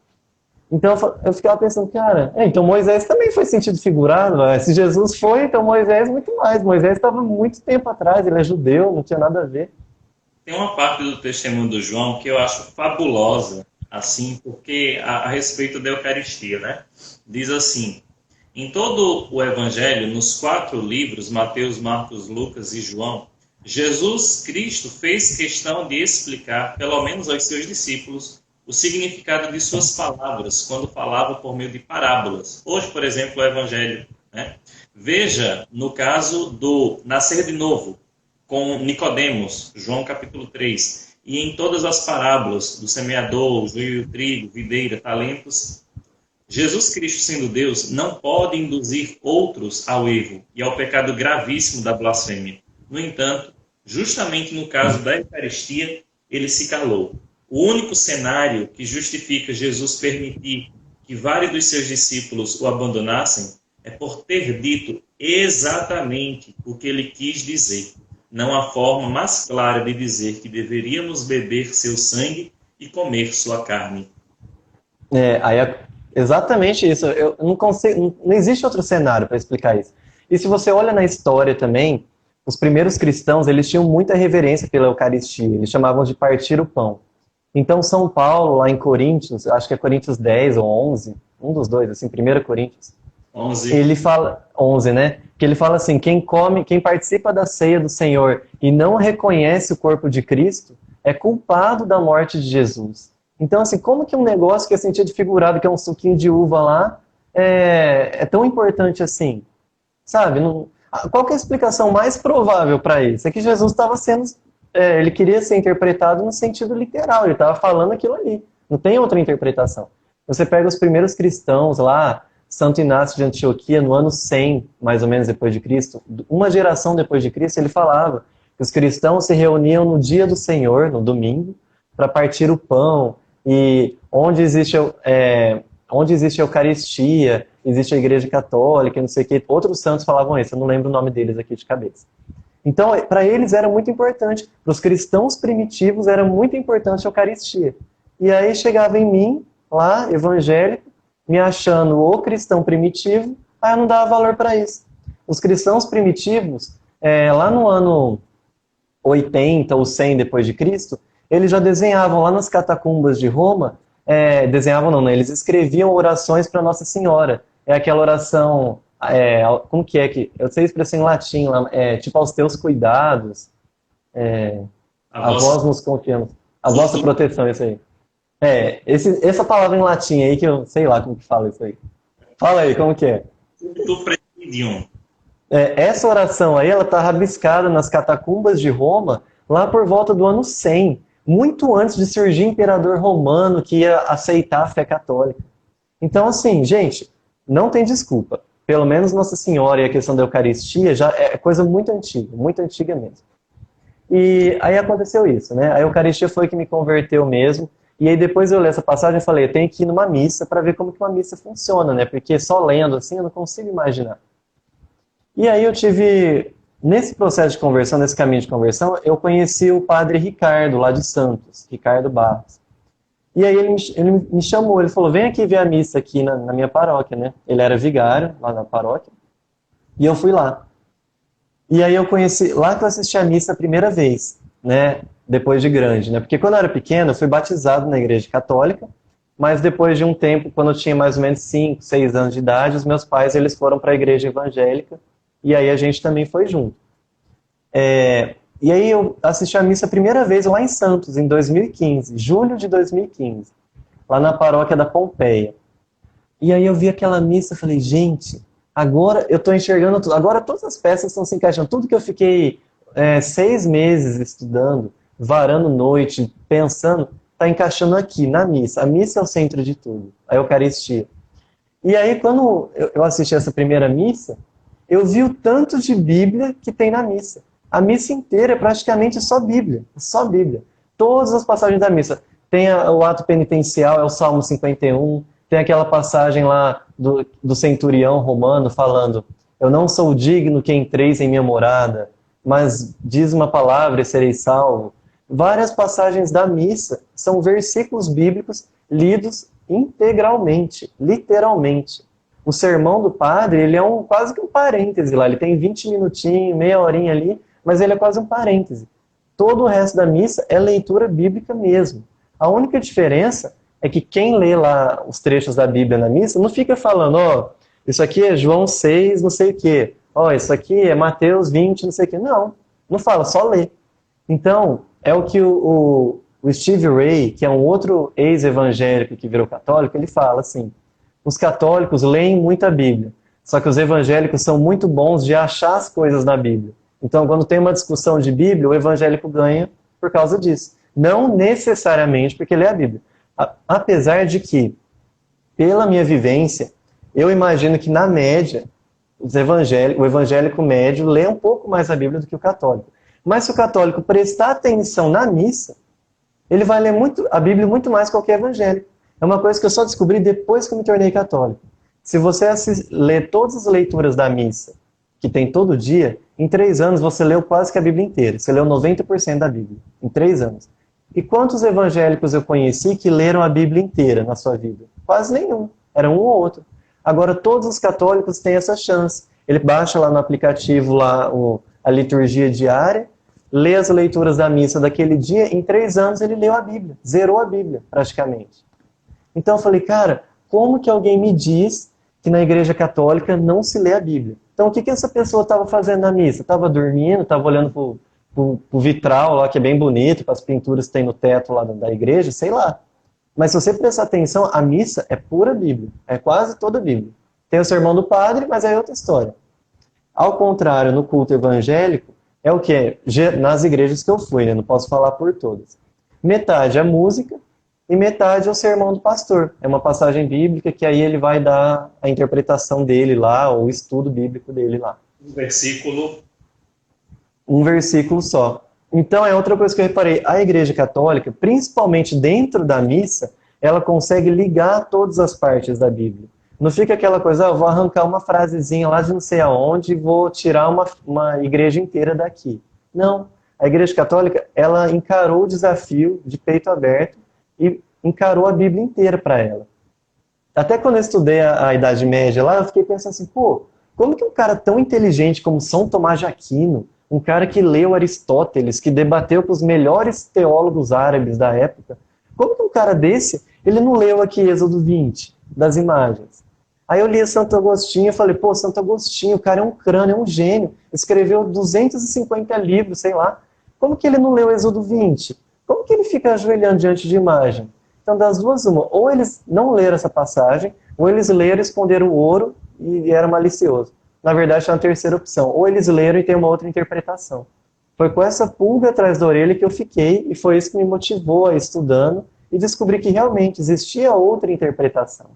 Então eu ficava pensando, cara, então Moisés também foi sentido figurado, se Jesus foi, então Moisés muito mais. Moisés estava muito tempo atrás, ele é judeu, não tinha nada a ver. Tem uma parte do testemunho do João que eu acho fabulosa, assim, porque a respeito da Eucaristia, né? Diz assim: em todo o Evangelho, nos 4 livros, Mateus, Marcos, Lucas e João, Jesus Cristo fez questão de explicar, pelo menos aos seus discípulos, o significado de suas palavras, quando falava por meio de parábolas. Hoje, por exemplo, o Evangelho, né? Veja, no caso do nascer de novo, com Nicodemos, João capítulo 3, e em todas as parábolas do semeador, o joio e o trigo, videira, talentos, Jesus Cristo, sendo Deus, não pode induzir outros ao erro e ao pecado gravíssimo da blasfêmia. No entanto, justamente no caso da Eucaristia, ele se calou. O único cenário que justifica Jesus permitir que vários dos seus discípulos o abandonassem é por ter dito exatamente o que ele quis dizer. Não há forma mais clara de dizer que deveríamos beber seu sangue e comer sua carne. Exatamente isso. Eu não consigo, não existe outro cenário para explicar isso. E se você olha na história também, os primeiros cristãos eles tinham muita reverência pela Eucaristia. Eles chamavam de partir o pão. Então São Paulo, lá em Coríntios, acho que é Coríntios 10 ou 11, um dos dois, assim, 1 Coríntios, 11. Ele fala, 11, né? Que ele fala assim, quem participa da ceia do Senhor e não reconhece o corpo de Cristo, é culpado da morte de Jesus. Então, assim, como que um negócio que é sentido figurado, que é um suquinho de uva lá, é tão importante assim? Sabe? Qual que é a explicação mais provável para isso? É que Jesus estava sendo... ele queria ser interpretado no sentido literal, ele estava falando aquilo ali. Não tem outra interpretação. Você pega os primeiros cristãos lá, Santo Inácio de Antioquia, no ano 100, mais ou menos depois de Cristo, uma geração depois de Cristo, ele falava que os cristãos se reuniam no dia do Senhor, no domingo, para partir o pão, e onde existe a Eucaristia, existe a Igreja Católica, não sei o que, outros santos falavam isso, eu não lembro o nome deles aqui de cabeça. Então, para eles era muito importante, para os cristãos primitivos era muito importante a Eucaristia. E aí chegava em mim, lá, evangélico, me achando o cristão primitivo, aí eu não dava valor para isso. Os cristãos primitivos, lá no ano 80 ou 100 depois de Cristo, eles já desenhavam lá nas catacumbas de Roma, desenhavam não, né? Eles escreviam orações para Nossa Senhora. É aquela oração, como que é que... Eu sei a expressão em latim, lá, tipo aos teus cuidados, a vós nos confiamos, a vossa proteção, isso aí. Essa palavra em latim aí, que eu sei lá como que fala isso aí. Fala aí, como que é? Do presidium. Essa oração aí, ela está rabiscada nas catacumbas de Roma, lá por volta do ano 100, muito antes de surgir imperador romano que ia aceitar a fé católica. Então, assim, gente, não tem desculpa. Pelo menos Nossa Senhora e a questão da Eucaristia já é coisa muito antiga mesmo. E aí aconteceu isso, né? A Eucaristia foi que me converteu mesmo. E aí depois eu li essa passagem e falei, eu tenho que ir numa missa para ver como que uma missa funciona, né? Porque só lendo assim eu não consigo imaginar. E aí eu tive, nesse processo de conversão, nesse caminho de conversão, eu conheci o padre Ricardo, lá de Santos, Ricardo Barros. E aí ele me chamou, ele falou, vem aqui ver a missa aqui na minha paróquia, né? Ele era vigário lá na paróquia. E eu fui lá. E aí eu conheci, lá que eu assisti a missa a primeira vez, né? Depois de grande, né? Porque quando eu era pequeno, eu fui batizado na igreja católica, mas depois de um tempo, quando eu tinha mais ou menos 5, 6 anos de idade, os meus pais eles foram para a igreja evangélica, e aí a gente também foi junto. E aí eu assisti a missa a primeira vez lá em Santos, em 2015, julho de 2015, lá na paróquia da Pompeia. E aí eu vi aquela missa e falei, gente, agora eu estou enxergando tudo, agora todas as peças estão se encaixando, tudo que eu fiquei 6 meses estudando, varando noite, pensando, está encaixando aqui, na missa. A missa é o centro de tudo, a Eucaristia. E aí, quando eu assisti essa primeira missa, eu vi o tanto de Bíblia que tem na missa. A missa inteira é praticamente só Bíblia. Só Bíblia. Todas as passagens da missa. Tem o ato penitencial, é o Salmo 51. Tem aquela passagem lá do centurião romano falando: eu não sou digno que entreis em minha morada, mas diz uma palavra e serei salvo. Várias passagens da missa são versículos bíblicos lidos integralmente, literalmente. O sermão do padre, ele é quase que um parêntese lá. Ele tem 20 minutinhos, meia horinha ali, mas ele é quase um parêntese. Todo o resto da missa é leitura bíblica mesmo. A única diferença é que quem lê lá os trechos da Bíblia na missa não fica falando, isso aqui é João 6, não sei o quê. Isso aqui é Mateus 20, não sei o quê. Não, não fala, só lê. Então, é o que o Steve Ray, que é um outro ex-evangélico que virou católico, ele fala assim: os católicos leem muito a Bíblia, só que os evangélicos são muito bons de achar as coisas na Bíblia. Então, quando tem uma discussão de Bíblia, o evangélico ganha por causa disso. Não necessariamente porque lê a Bíblia. Apesar de que, pela minha vivência, eu imagino que, na média, o evangélico médio lê um pouco mais a Bíblia do que o católico. Mas se o católico prestar atenção na missa, ele vai ler a Bíblia muito mais que qualquer evangélico. É uma coisa que eu só descobri depois que eu me tornei católico. Se você ler todas as leituras da missa, que tem todo dia, em 3 anos você leu quase que a Bíblia inteira. Você leu 90% da Bíblia, em 3 anos. E quantos evangélicos eu conheci que leram a Bíblia inteira na sua vida? Quase nenhum. Era um ou outro. Agora, todos os católicos têm essa chance. Ele baixa lá no aplicativo a liturgia diária, lê as leituras da missa daquele dia, em 3 anos ele leu a Bíblia. Zerou a Bíblia, praticamente. Então eu falei, cara, como que alguém me diz que na igreja católica não se lê a Bíblia? Então o que essa pessoa estava fazendo na missa? Estava dormindo, estava olhando pro vitral lá, que é bem bonito, para as pinturas que tem no teto lá da igreja, sei lá. Mas se você prestar atenção, a missa é pura Bíblia. É quase toda a Bíblia. Tem o sermão do padre, mas é outra história. Ao contrário, no culto evangélico, é o que é? Nas igrejas que eu fui, né? Não posso falar por todas. Metade é música e metade é o sermão do pastor. É uma passagem bíblica que aí ele vai dar a interpretação dele lá, ou o estudo bíblico dele lá. Um versículo só. Então é outra coisa que eu reparei. A igreja católica, principalmente dentro da missa, ela consegue ligar todas as partes da Bíblia. Não fica aquela coisa, eu vou arrancar uma frasezinha lá de não sei aonde e vou tirar uma igreja inteira daqui. Não. A igreja católica, ela encarou o desafio de peito aberto e encarou a Bíblia inteira para ela. Até quando eu estudei a Idade Média lá, eu fiquei pensando assim, como que um cara tão inteligente como São Tomás de Aquino, um cara que leu Aristóteles, que debateu com os melhores teólogos árabes da época, como que um cara desse, ele não leu aqui Êxodo 20, das imagens? Aí eu li Santo Agostinho e falei, Santo Agostinho, o cara é um crânio, é um gênio, escreveu 250 livros, sei lá. Como que ele não leu Êxodo 20? Como que ele fica ajoelhando diante de imagem? Então, das duas, uma. Ou eles não leram essa passagem, ou eles leram, esconderam o ouro e era malicioso. Na verdade, é uma terceira opção. Ou eles leram e tem uma outra interpretação. Foi com essa pulga atrás da orelha que eu fiquei, e foi isso que me motivou a ir estudando e descobri que realmente existia outra interpretação.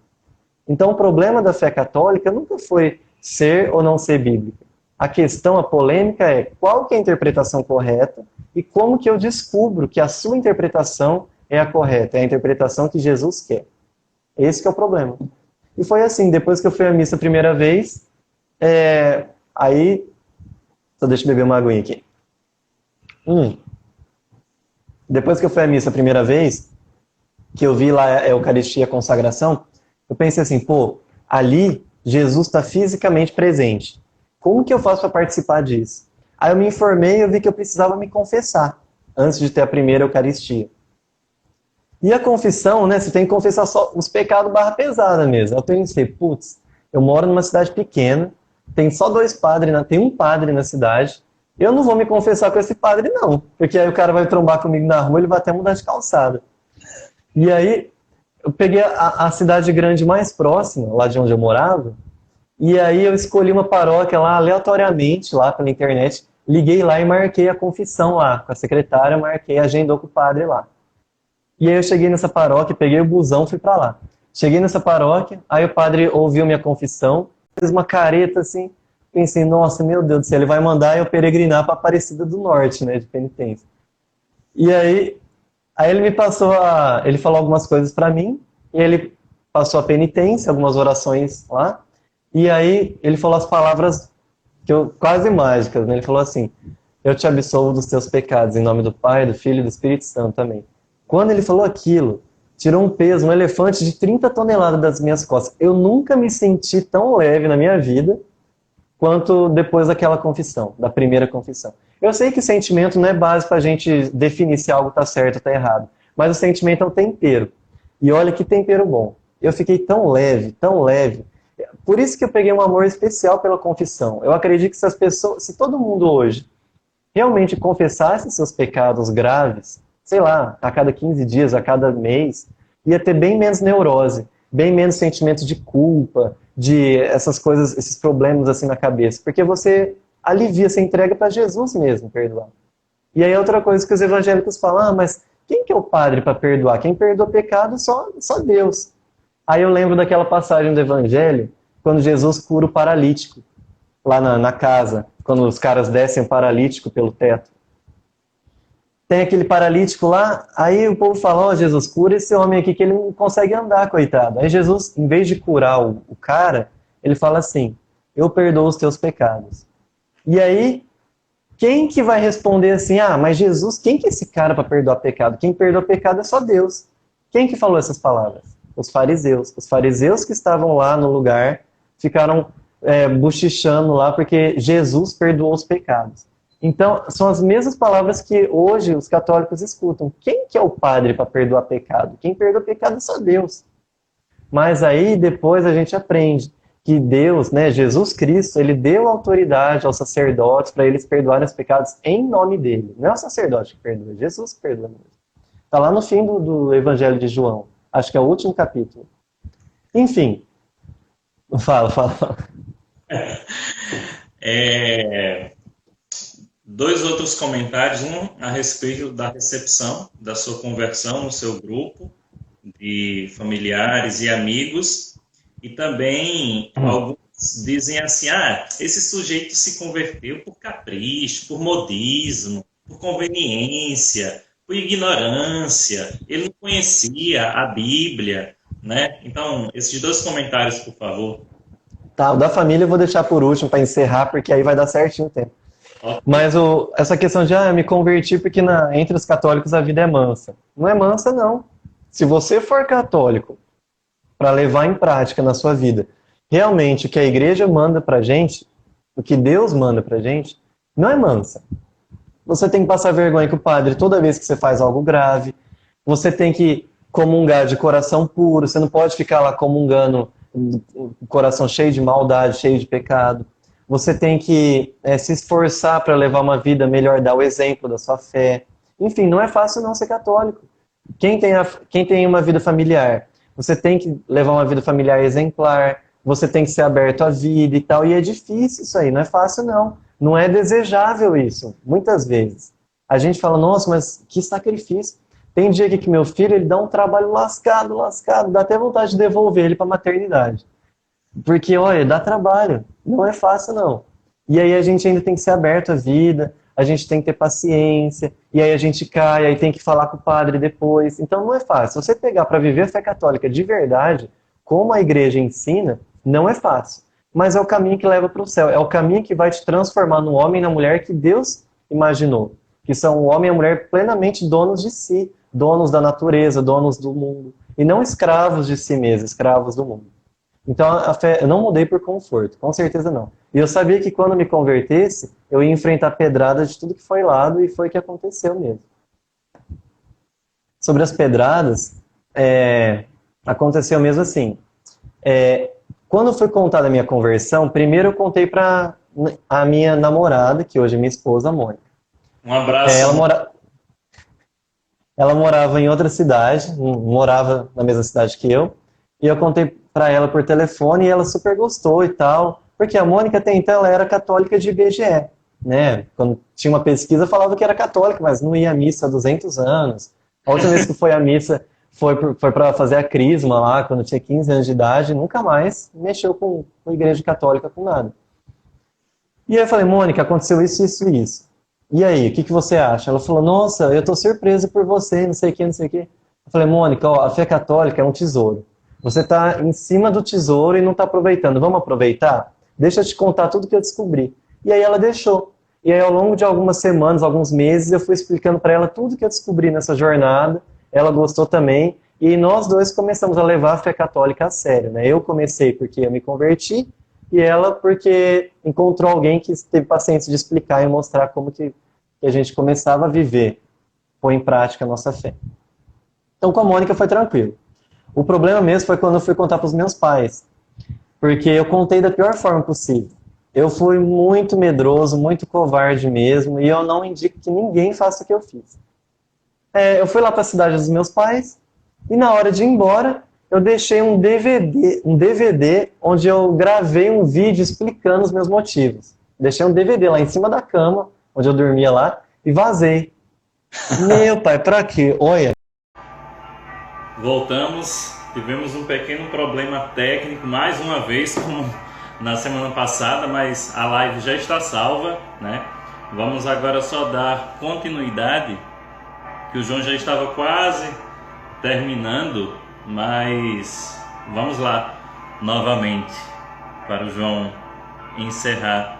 Então, o problema da fé católica nunca foi ser ou não ser bíblica. A questão, a polêmica é qual que é a interpretação correta e como que eu descubro que a sua interpretação é a correta, é a interpretação que Jesus quer. Esse que é o problema. E foi assim, depois que eu fui à missa a primeira vez, aí... Só deixa eu beber uma aguinha aqui. Depois que eu fui à missa a primeira vez, que eu vi lá a Eucaristia, a consagração, eu pensei assim, ali Jesus está fisicamente presente. Como que eu faço para participar disso? Aí eu me informei e eu vi que eu precisava me confessar antes de ter a primeira Eucaristia. E a confissão, né, você tem que confessar só os pecados barra pesada mesmo. Eu pensei, eu moro numa cidade pequena, tem só 2 padres, tem um padre na cidade, eu não vou me confessar com esse padre não, porque aí o cara vai trombar comigo na rua, ele vai até mudar de calçada. E aí eu peguei a cidade grande mais próxima, lá de onde eu morava, e aí eu escolhi uma paróquia lá aleatoriamente, lá pela internet, liguei lá e marquei a confissão lá, com a secretária, agendou com o padre lá. E aí eu cheguei nessa paróquia, peguei o busão, fui pra lá. Cheguei nessa paróquia, aí o padre ouviu minha confissão, fez uma careta assim, pensei, nossa, meu Deus do céu, ele vai mandar eu peregrinar para Aparecida do Norte, né, de penitência. E aí ele me passou ele falou algumas coisas para mim, e ele passou a penitência, algumas orações lá, e aí ele falou as palavras quase mágicas, né? Ele falou assim: eu te absolvo dos teus pecados, em nome do Pai, do Filho e do Espírito Santo também. Quando ele falou aquilo, tirou um peso, um elefante de 30 toneladas das minhas costas. Eu nunca me senti tão leve na minha vida quanto depois daquela confissão, da primeira confissão. Eu sei que sentimento não é base para a gente definir se algo está certo ou está errado, mas o sentimento é um tempero. E olha que tempero bom. Eu fiquei tão leve, tão leve. Por isso que eu peguei um amor especial pela confissão. Eu acredito que se todo mundo hoje realmente confessasse seus pecados graves, sei lá, a cada 15 dias, a cada mês, ia ter bem menos neurose, bem menos sentimento de culpa, de essas coisas, esses problemas assim na cabeça, porque você alivia, você entrega para Jesus mesmo perdoar. E aí outra coisa que os evangélicos falam, mas quem que é o padre para perdoar? Quem perdoa pecado só Deus. Aí eu lembro daquela passagem do evangelho, quando Jesus cura o paralítico, lá na casa, quando os caras descem o paralítico pelo teto. Tem aquele paralítico lá, aí o povo fala, ó, Jesus, cura esse homem aqui que ele não consegue andar, coitado. Aí Jesus, em vez de curar o cara, ele fala assim, eu perdoo os teus pecados. E aí, quem que vai responder assim, mas Jesus, quem que é esse cara para perdoar pecado? Quem perdoa pecado é só Deus. Quem que falou essas palavras? Os fariseus. Os fariseus que estavam lá no lugar ficaram bochichando lá porque Jesus perdoou os pecados. Então, são as mesmas palavras que hoje os católicos escutam. Quem que é o padre para perdoar pecado? Quem perdoa pecado é só Deus. Mas aí depois a gente aprende que Deus, né, Jesus Cristo, ele deu autoridade aos sacerdotes para eles perdoarem os pecados em nome dele. Não é o sacerdote que perdoa, é Jesus que perdoa mesmo. Está lá no fim do Evangelho de João. Acho que é o último capítulo. Enfim. Fala. Dois outros comentários. Um a respeito da recepção da sua conversão no seu grupo de familiares e amigos. E também alguns dizem assim, esse sujeito se converteu por capricho, por modismo, por conveniência, por ignorância, ele não conhecia a Bíblia, né? Então, esses dois comentários, por favor. Tá, o da família eu vou deixar por último para encerrar, porque aí vai dar certinho o tempo. Okay. Mas essa questão de, eu me converti porque entre os católicos a vida é mansa. Não é mansa, não. Se você for católico, para levar em prática na sua vida, realmente o que a igreja manda pra gente, o que Deus manda pra gente, não é mansa. Você tem que passar vergonha com o padre toda vez que você faz algo grave, você tem que comungar de coração puro, você não pode ficar lá comungando o coração cheio de maldade, cheio de pecado. Você tem que se esforçar para levar uma vida melhor, dar o exemplo da sua fé. Enfim, não é fácil não ser católico. Quem tem uma vida familiar, você tem que levar uma vida familiar exemplar, você tem que ser aberto à vida e tal, e é difícil isso aí, não é fácil não. Não é desejável isso, muitas vezes. A gente fala, nossa, mas que sacrifício. Tem dia que meu filho, ele dá um trabalho lascado, dá até vontade de devolver ele para a maternidade. Porque, olha, dá trabalho, não é fácil não. E aí a gente ainda tem que ser aberto à vida, a gente tem que ter paciência, e aí a gente cai, aí tem que falar com o padre depois. Então não é fácil. Se você pegar para viver a fé católica de verdade, como a igreja ensina, não é fácil. Mas é o caminho que leva para o céu. É o caminho que vai te transformar no homem e na mulher que Deus imaginou. Que são o homem e a mulher plenamente donos de si, donos da natureza, donos do mundo. E não escravos de si mesmos, escravos do mundo. Então a fé, eu não mudei por conforto, com certeza não. E eu sabia que quando me convertesse, eu ia enfrentar pedradas de tudo que foi lado, e foi o que aconteceu mesmo. Sobre as pedradas, aconteceu mesmo assim. Quando foi contada a minha conversão, primeiro eu contei para a minha namorada, que hoje é minha esposa, a Mônica. Um abraço. Ela morava em outra cidade, não morava na mesma cidade que eu, e eu contei para ela por telefone e ela super gostou e tal, porque a Mônica até então ela era católica de IBGE, né? Quando tinha uma pesquisa falava que era católica, mas não ia à missa há 200 anos. A última vez que foi à missa foi para fazer a crisma lá, quando tinha 15 anos de idade, nunca mais mexeu com a igreja católica, com nada. E aí eu falei, Mônica, aconteceu isso, isso e isso. E aí, o que que você acha? Ela falou, nossa, eu tô surpresa por você, não sei o que, não sei o que. Eu falei, Mônica, ó, a fé católica é um tesouro. Você tá em cima do tesouro e não tá aproveitando. Vamos aproveitar? Deixa eu te contar tudo que eu descobri. E aí ela deixou. E aí ao longo de algumas semanas, alguns meses, eu fui explicando para ela tudo que eu descobri nessa jornada. Ela gostou também. E nós dois começamos a levar a fé católica a sério, né? Eu comecei porque eu me converti e ela porque encontrou alguém que teve paciência de explicar e mostrar como que a gente começava a viver, pôr em prática a nossa fé. Então com a Mônica foi tranquilo. O problema mesmo foi quando eu fui contar para os meus pais, porque eu contei da pior forma possível. Eu fui muito medroso, muito covarde mesmo, e eu não indico que ninguém faça o que eu fiz. Eu fui lá para a cidade dos meus pais, e na hora de ir embora, eu deixei um DVD onde eu gravei um vídeo explicando os meus motivos. Deixei um DVD lá em cima da cama, onde eu dormia lá, e vazei. Meu pai, pra quê? Olha. Voltamos, tivemos um pequeno problema técnico, mais uma vez, como na semana passada, mas a live já está salva, né? Vamos agora só dar continuidade, que o João já estava quase terminando, mas vamos lá novamente para o João encerrar.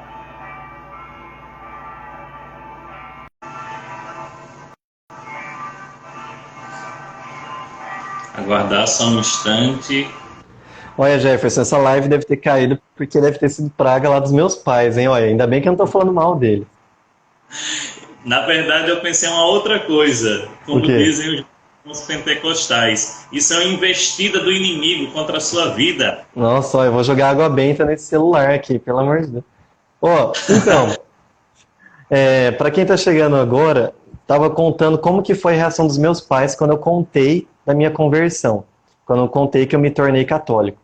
Aguardar só um instante. Olha, Jefferson, essa live deve ter caído porque deve ter sido praga lá dos meus pais, hein? Olha, ainda bem que eu não tô falando mal dele. Na verdade, eu pensei uma outra coisa, O como quê? dizem os pentecostais. Isso é uma investida do inimigo contra a sua vida. Nossa, ó, eu vou jogar água benta nesse celular aqui, pelo amor de Deus. Ó, então, para quem tá chegando agora, tava contando como que foi a reação dos meus pais quando eu contei da minha conversão, quando eu contei que eu me tornei católico.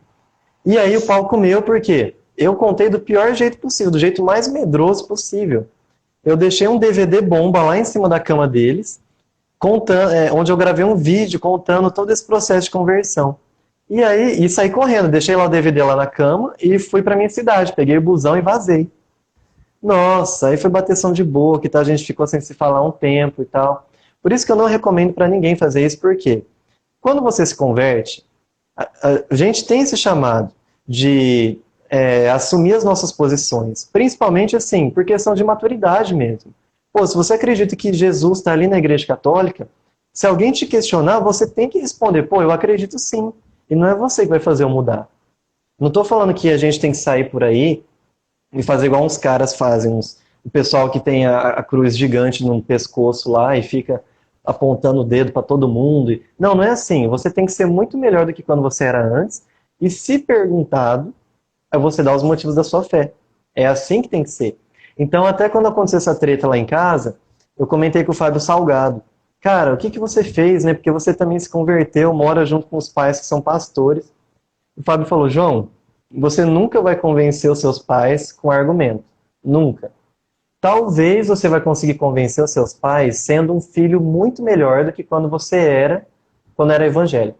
E aí o pau comeu porque eu contei do pior jeito possível, do jeito mais medroso possível. Eu deixei um DVD bomba lá em cima da cama deles, contando, onde eu gravei um vídeo contando todo esse processo de conversão. E aí, e saí correndo, deixei lá o DVD lá na cama e fui pra minha cidade, peguei o busão e vazei. Nossa, aí foi bateção de boca, tá? A gente ficou sem se falar um tempo e tal. Por isso que eu não recomendo pra ninguém fazer isso, porque quando você se converte, a gente tem esse chamado de assumir as nossas posições, principalmente assim, por questão de maturidade mesmo. Pô, se você acredita que Jesus está ali na Igreja Católica, se alguém te questionar, você tem que responder, pô, eu acredito sim. E não é você que vai fazer eu mudar. Não estou falando que a gente tem que sair por aí e fazer igual uns caras fazem, o pessoal que tem a cruz gigante no pescoço lá e fica apontando o dedo para todo mundo. Não, não é assim. Você tem que ser muito melhor do que quando você era antes e, se perguntado, aí você dá os motivos da sua fé. É assim que tem que ser. Então, até quando aconteceu essa treta lá em casa, eu comentei com o Fábio Salgado. Cara, o que que você fez, né? Porque você também se converteu, mora junto com os pais que são pastores. O Fábio falou, João, você nunca vai convencer os seus pais com argumento. Nunca. Talvez você vai conseguir convencer os seus pais sendo um filho muito melhor do que quando era evangélico.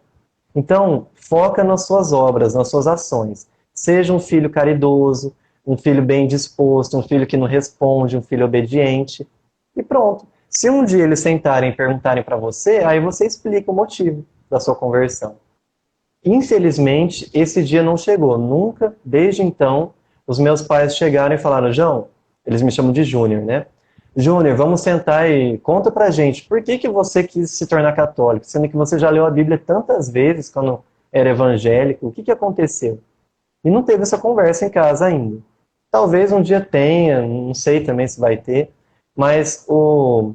Então, foca nas suas obras, nas suas ações. Seja um filho caridoso, um filho bem disposto, um filho que não responde, um filho obediente. E pronto. Se um dia eles sentarem e perguntarem para você, aí você explica o motivo da sua conversão. Infelizmente, esse dia não chegou. Nunca, desde então, os meus pais chegaram e falaram, João, eles me chamam de Júnior, né? Júnior, vamos sentar e conta pra gente, por que que você quis se tornar católico? Sendo que você já leu a Bíblia tantas vezes quando era evangélico, o que que aconteceu? E não teve essa conversa em casa ainda. Talvez um dia tenha, não sei também se vai ter, mas eu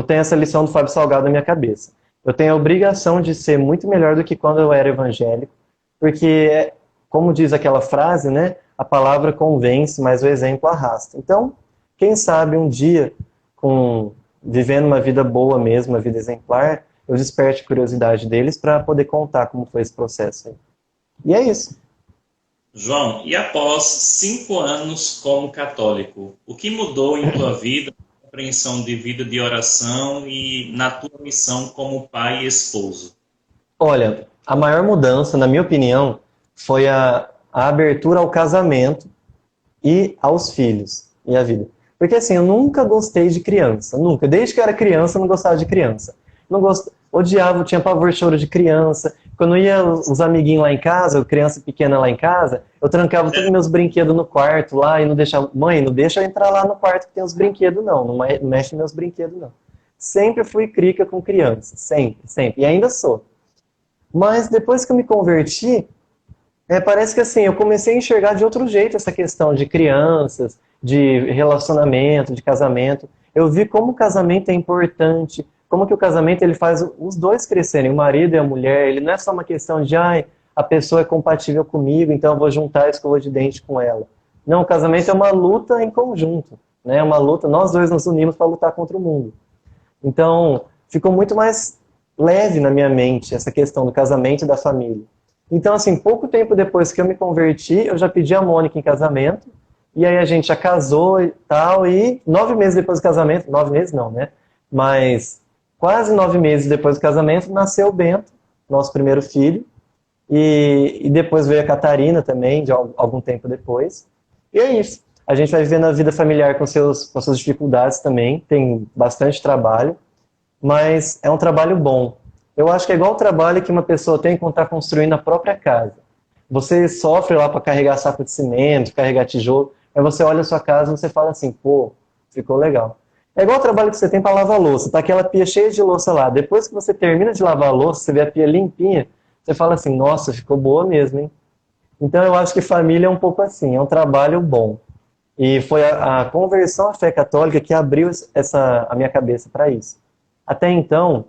tenho essa lição do Fábio Salgado na minha cabeça. Eu tenho a obrigação de ser muito melhor do que quando eu era evangélico, porque, como diz aquela frase, né? A palavra convence, mas o exemplo arrasta. Então, quem sabe um dia, vivendo uma vida boa mesmo, uma vida exemplar, eu desperte a curiosidade deles para poder contar como foi esse processo aí. E é isso. João, e após 5 anos como católico, o que mudou em tua vida, compreensão de vida de oração e na tua missão como pai e esposo? Olha, a maior mudança, na minha opinião, foi a abertura ao casamento e aos filhos e à vida. Porque assim, eu nunca gostei de criança, nunca. Desde que eu era criança, eu não gostava de criança. Não odiava, tinha pavor de choro de criança. Quando ia os amiguinhos lá em casa, criança pequena lá em casa, eu trancava todos os meus brinquedos no quarto lá e não deixava, mãe, não deixa eu entrar lá no quarto que tem os brinquedos não, não mexe nos meus brinquedos não. Sempre fui crica com criança, sempre, sempre, e ainda sou. Mas depois que eu me converti, parece que assim, eu comecei a enxergar de outro jeito essa questão de crianças, de relacionamento, de casamento. Eu vi como o casamento é importante, como que o casamento ele faz os dois crescerem, o marido e a mulher. Ele não é só uma questão de, ai, a pessoa é compatível comigo, então eu vou juntar a escova de dente com ela. Não, o casamento é uma luta em conjunto, né? É uma luta, nós dois nos unimos para lutar contra o mundo. Então, ficou muito mais leve na minha mente essa questão do casamento e da família. Então, assim, pouco tempo depois que eu me converti, eu já pedi a Mônica em casamento, e aí a gente já casou e tal, e 9 meses depois do casamento, 9 meses não, né? Mas quase 9 meses depois do casamento, nasceu o Bento, nosso primeiro filho, e depois veio a Catarina também, de algum tempo depois. E é isso. A gente vai vivendo a vida familiar com com as suas dificuldades também, tem bastante trabalho, mas é um trabalho bom. Eu acho que é igual o trabalho que uma pessoa tem quando está construindo a própria casa. Você sofre lá para carregar saco de cimento, carregar tijolo, aí você olha a sua casa e você fala assim, pô, ficou legal. É igual o trabalho que você tem para lavar louça. Tá aquela pia cheia de louça lá. Depois que você termina de lavar a louça, você vê a pia limpinha, você fala assim, nossa, ficou boa mesmo, hein? Então eu acho que família é um pouco assim, é um trabalho bom. E foi a conversão à fé católica que abriu a minha cabeça para isso. Até então,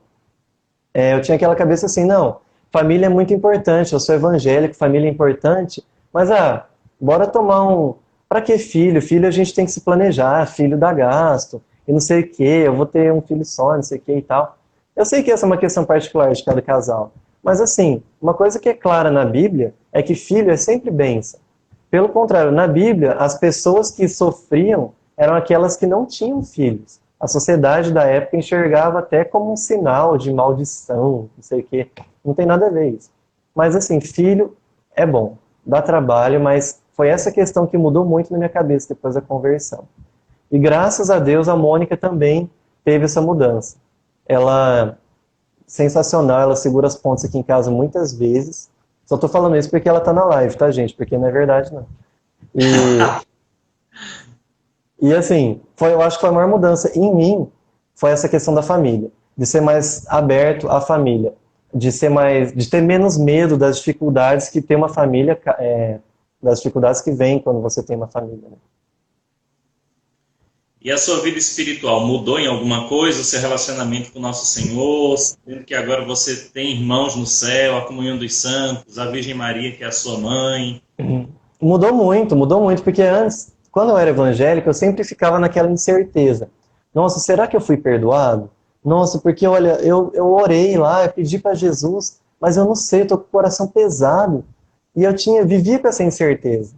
eu tinha aquela cabeça assim, não, família é muito importante, eu sou evangélico, família é importante, mas bora tomar um... Para que filho? Filho a gente tem que se planejar, filho dá gasto, e não sei o que, eu vou ter um filho só, não sei o que e tal. Eu sei que essa é uma questão particular de cada casal, mas assim, uma coisa que é clara na Bíblia é que filho é sempre bênção. Pelo contrário, na Bíblia, as pessoas que sofriam eram aquelas que não tinham filhos. A sociedade da época enxergava até como um sinal de maldição, não sei o quê. Não tem nada a ver isso. Mas assim, filho é bom, dá trabalho, mas foi essa questão que mudou muito na minha cabeça depois da conversão. E graças a Deus a Mônica também teve essa mudança. Ela, sensacional, ela segura as pontas aqui em casa muitas vezes. Só tô falando isso porque ela tá na live, tá, gente? Porque não é verdade, não. E assim, eu acho que foi a maior mudança em mim, foi essa questão da família. De ser mais aberto à família. De ter menos medo das dificuldades que ter uma família, das dificuldades que vêm quando você tem uma família. Né? E a sua vida espiritual mudou em alguma coisa? O seu relacionamento com o Nosso Senhor? Sabendo que agora você tem irmãos no céu, a comunhão dos santos, a Virgem Maria, que é a sua mãe. Mudou muito, porque antes, quando eu era evangélico, eu sempre ficava naquela incerteza. Nossa, será que eu fui perdoado? Nossa, porque olha, eu orei lá, eu pedi para Jesus, mas eu não sei, eu tô com o coração pesado. E eu vivia com essa incerteza.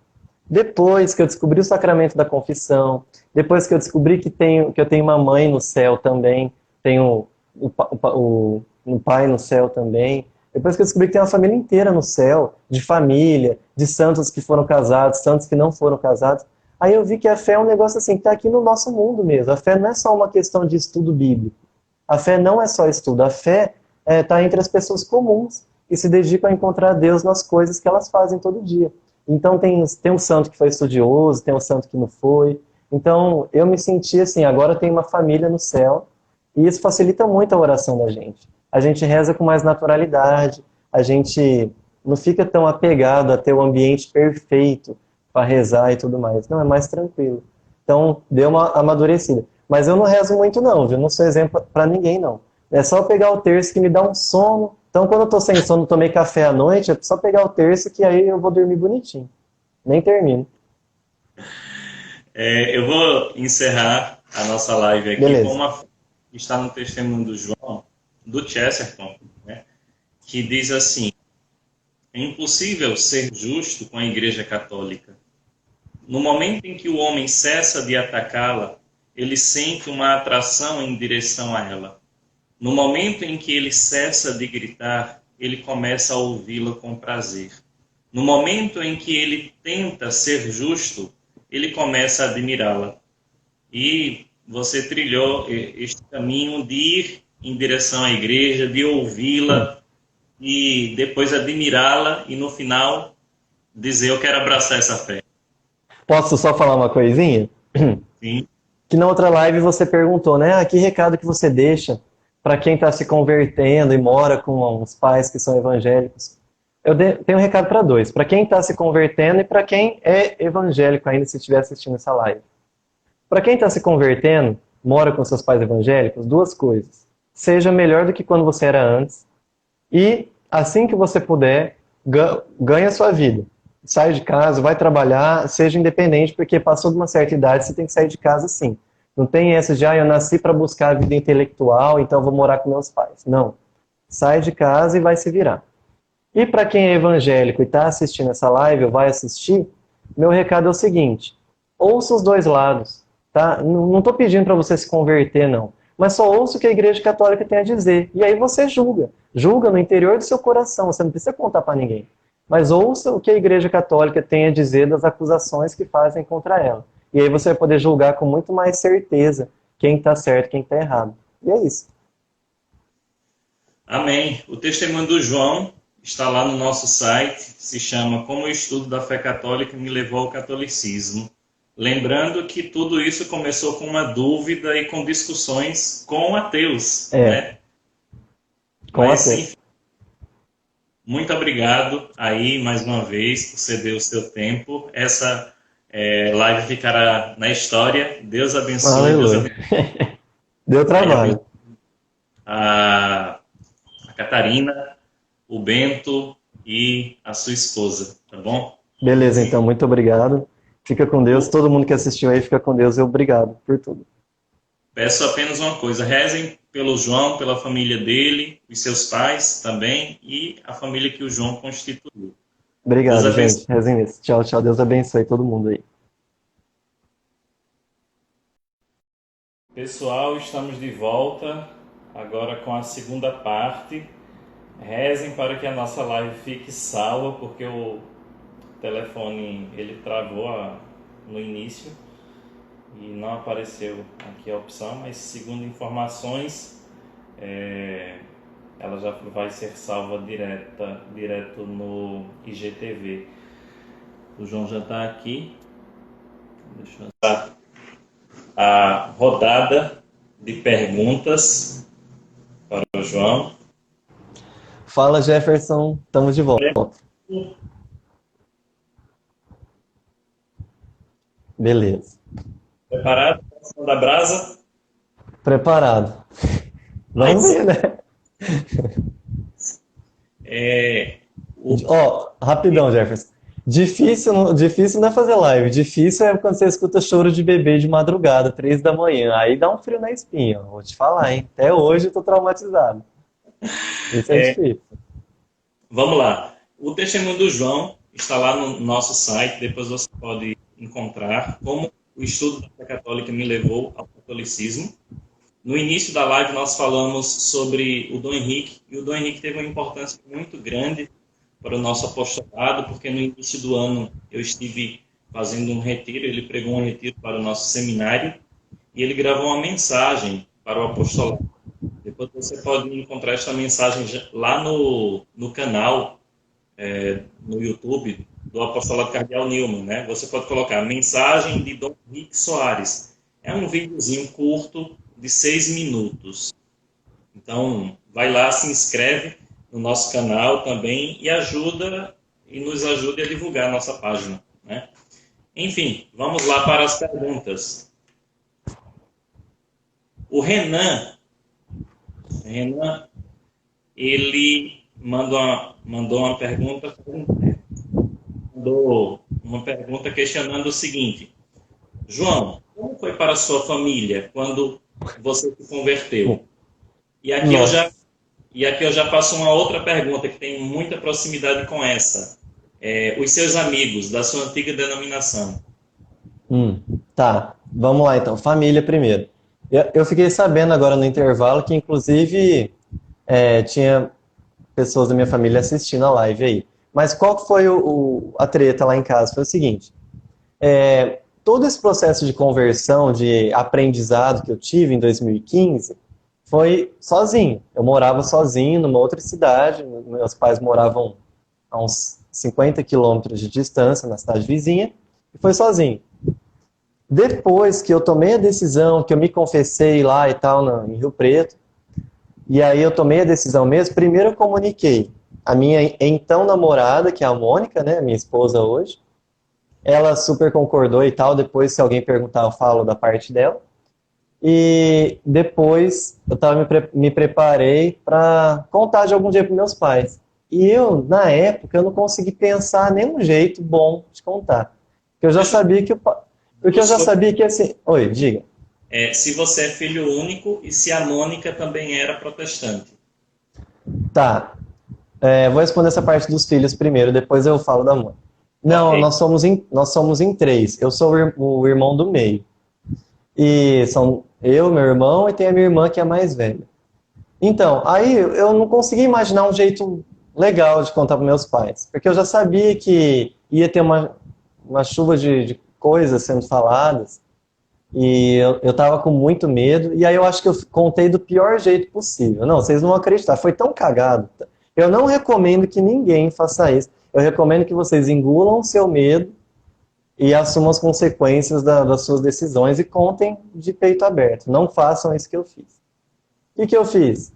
Depois que eu descobri o sacramento da confissão, depois que eu descobri que eu tenho uma mãe no céu também, tenho um pai no céu também, depois que eu descobri que tem uma família inteira no céu, de família, de santos que foram casados, santos que não foram casados, aí eu vi que a fé é um negócio assim, que está aqui no nosso mundo mesmo. A fé não é só uma questão de estudo bíblico. A fé não é só estudo. A fé está entre as pessoas comuns que se dedicam a encontrar Deus nas coisas que elas fazem todo dia. Então tem um santo que foi estudioso, tem um santo que não foi. Então eu me senti assim, agora tem uma família no céu, e isso facilita muito a oração da gente. A gente reza com mais naturalidade, a gente não fica tão apegado a ter o ambiente perfeito para rezar e tudo mais. Não, é mais tranquilo. Então deu uma amadurecida. Mas eu não rezo muito não, viu? Não sou exemplo para ninguém não. É só pegar o terço que me dá um sono. Então, quando eu tô sem sono, tomei café à noite, é só pegar o terço que aí eu vou dormir bonitinho. Nem termino. Eu vou encerrar a nossa live aqui. Beleza. Com uma que está no testemunho do João, do Chesterton, né, que diz assim: é impossível ser justo com a Igreja Católica. No momento em que o homem cessa de atacá-la, ele sente uma atração em direção a ela. No momento em que ele cessa de gritar, ele começa a ouvi-la com prazer. No momento em que ele tenta ser justo, ele começa a admirá-la. E você trilhou este caminho de ir em direção à igreja, de ouvi-la e depois admirá-la e no final dizer: eu quero abraçar essa fé. Posso só falar uma coisinha? Sim. Que na outra live você perguntou, né? Que recado que você deixa para quem está se convertendo e mora com os pais que são evangélicos? Tenho um recado para dois. Para quem está se convertendo e para quem é evangélico ainda, se estiver assistindo essa live. Para quem está se convertendo, mora com seus pais evangélicos, duas coisas. Seja melhor do que quando você era antes. E, assim que você puder, ganhe a sua vida. Sai de casa, vai trabalhar, seja independente, porque passou de uma certa idade, você tem que sair de casa sim. Não tem essa de, eu nasci para buscar a vida intelectual, então vou morar com meus pais. Não. Sai de casa e vai se virar. E para quem é evangélico e está assistindo essa live ou vai assistir, meu recado é o seguinte: ouça os dois lados. Tá? Não estou pedindo para você se converter, não. Mas só ouça o que a Igreja Católica tem a dizer. E aí você julga. Julga no interior do seu coração. Você não precisa contar para ninguém. Mas ouça o que a Igreja Católica tem a dizer das acusações que fazem contra ela. E aí você vai poder julgar com muito mais certeza quem está certo e quem está errado. E é isso. Amém. O testemunho do João está lá no nosso site. Se chama Como o Estudo da Fé Católica Me Levou ao Catolicismo. Lembrando que tudo isso começou com uma dúvida e com discussões com ateus. Né? Com ateus. Enfim, muito obrigado aí, mais uma vez, por ceder o seu tempo. Essa live ficará na história. Deus abençoe. Deus abençoe. Deu trabalho. A Catarina, o Bento e a sua esposa, tá bom? Beleza, então, muito obrigado. Fica com Deus. Todo mundo que assistiu aí, fica com Deus e obrigado por tudo. Peço apenas uma coisa: rezem pelo João, pela família dele, os seus pais também e a família que o João constituiu. Obrigado, gente. Rezem nisso. Tchau, tchau. Deus abençoe todo mundo aí. Pessoal, estamos de volta agora com a segunda parte. Rezem para que a nossa live fique salva, porque o telefone ele travou no início e não apareceu aqui a opção, mas segundo informações ela já vai ser salva direto no IGTV. O João já está aqui. Deixa eu ver a rodada de perguntas para o João. Fala, Jefferson, estamos de volta. Beleza. Preparado para a da brasa? Preparado. Vamos ver, né? Rapidão, Jefferson. Difícil não é fazer live. Difícil é quando você escuta choro de bebê de madrugada, 3 da manhã. Aí dá um frio na espinha. Vou te falar, hein? Até hoje eu tô traumatizado. Isso é difícil. Vamos lá. O testemunho do João está lá no nosso site. Depois você pode encontrar como o estudo da fé católica me levou ao catolicismo. No início da live nós falamos sobre o Dom Henrique, e o Dom Henrique teve uma importância muito grande para o nosso apostolado, porque no início do ano eu estive fazendo um retiro, ele pregou um retiro para o nosso seminário, e ele gravou uma mensagem para o apostolado. Depois você pode encontrar esta mensagem lá no canal, no YouTube, do Apostolado Cardeal Newman, né? Você pode colocar mensagem de Dom Henrique Soares. É um videozinho curto de 6 minutos. Então, vai lá, se inscreve no nosso canal também e nos ajude a divulgar a nossa página, né? Enfim, vamos lá para as perguntas. O Renan, ele mandou uma pergunta questionando o seguinte: João, como foi para a sua família quando você se converteu? E aqui eu já passo uma outra pergunta que tem muita proximidade com essa. Os seus amigos da sua antiga denominação. Tá, vamos lá então. Família primeiro. Eu fiquei sabendo agora no intervalo que, inclusive, tinha pessoas da minha família assistindo a live aí. Mas qual que foi a treta lá em casa? Foi o seguinte, todo esse processo de conversão, de aprendizado que eu tive em 2015, foi sozinho. Eu morava sozinho numa outra cidade, meus pais moravam a uns 50 quilômetros de distância, na cidade vizinha, e foi sozinho. Depois que eu tomei a decisão, que eu me confessei lá e tal, em Rio Preto, e aí eu tomei a decisão mesmo, primeiro eu comuniquei a minha então namorada, que é a Mônica, né, minha esposa hoje, ela super concordou e tal, depois se alguém perguntar eu falo da parte dela. E depois me preparei para contar de algum dia para meus pais. E eu, na época, eu não consegui pensar nenhum jeito bom de contar. Porque eu já Deixa eu- sabia porque eu já sabia que assim... Oi, diga. Se você é filho único e se a Mônica também era protestante. Tá, vou responder essa parte dos filhos primeiro, depois eu falo da mãe. Não, Ok. nós somos em três. Eu sou o irmão do meio. E são eu, meu irmão, e tem a minha irmã que é a mais velha. Então, aí eu não consegui imaginar um jeito legal de contar para meus pais, porque eu já sabia que ia ter uma chuva de coisas sendo faladas, e eu tava com muito medo, e aí eu acho que eu contei do pior jeito possível. Não, vocês não vão acreditar, foi tão cagado. Eu não recomendo que ninguém faça isso. Eu recomendo que vocês engulam o seu medo e assumam as consequências das suas decisões e contem de peito aberto. Não façam isso que eu fiz. O que eu fiz?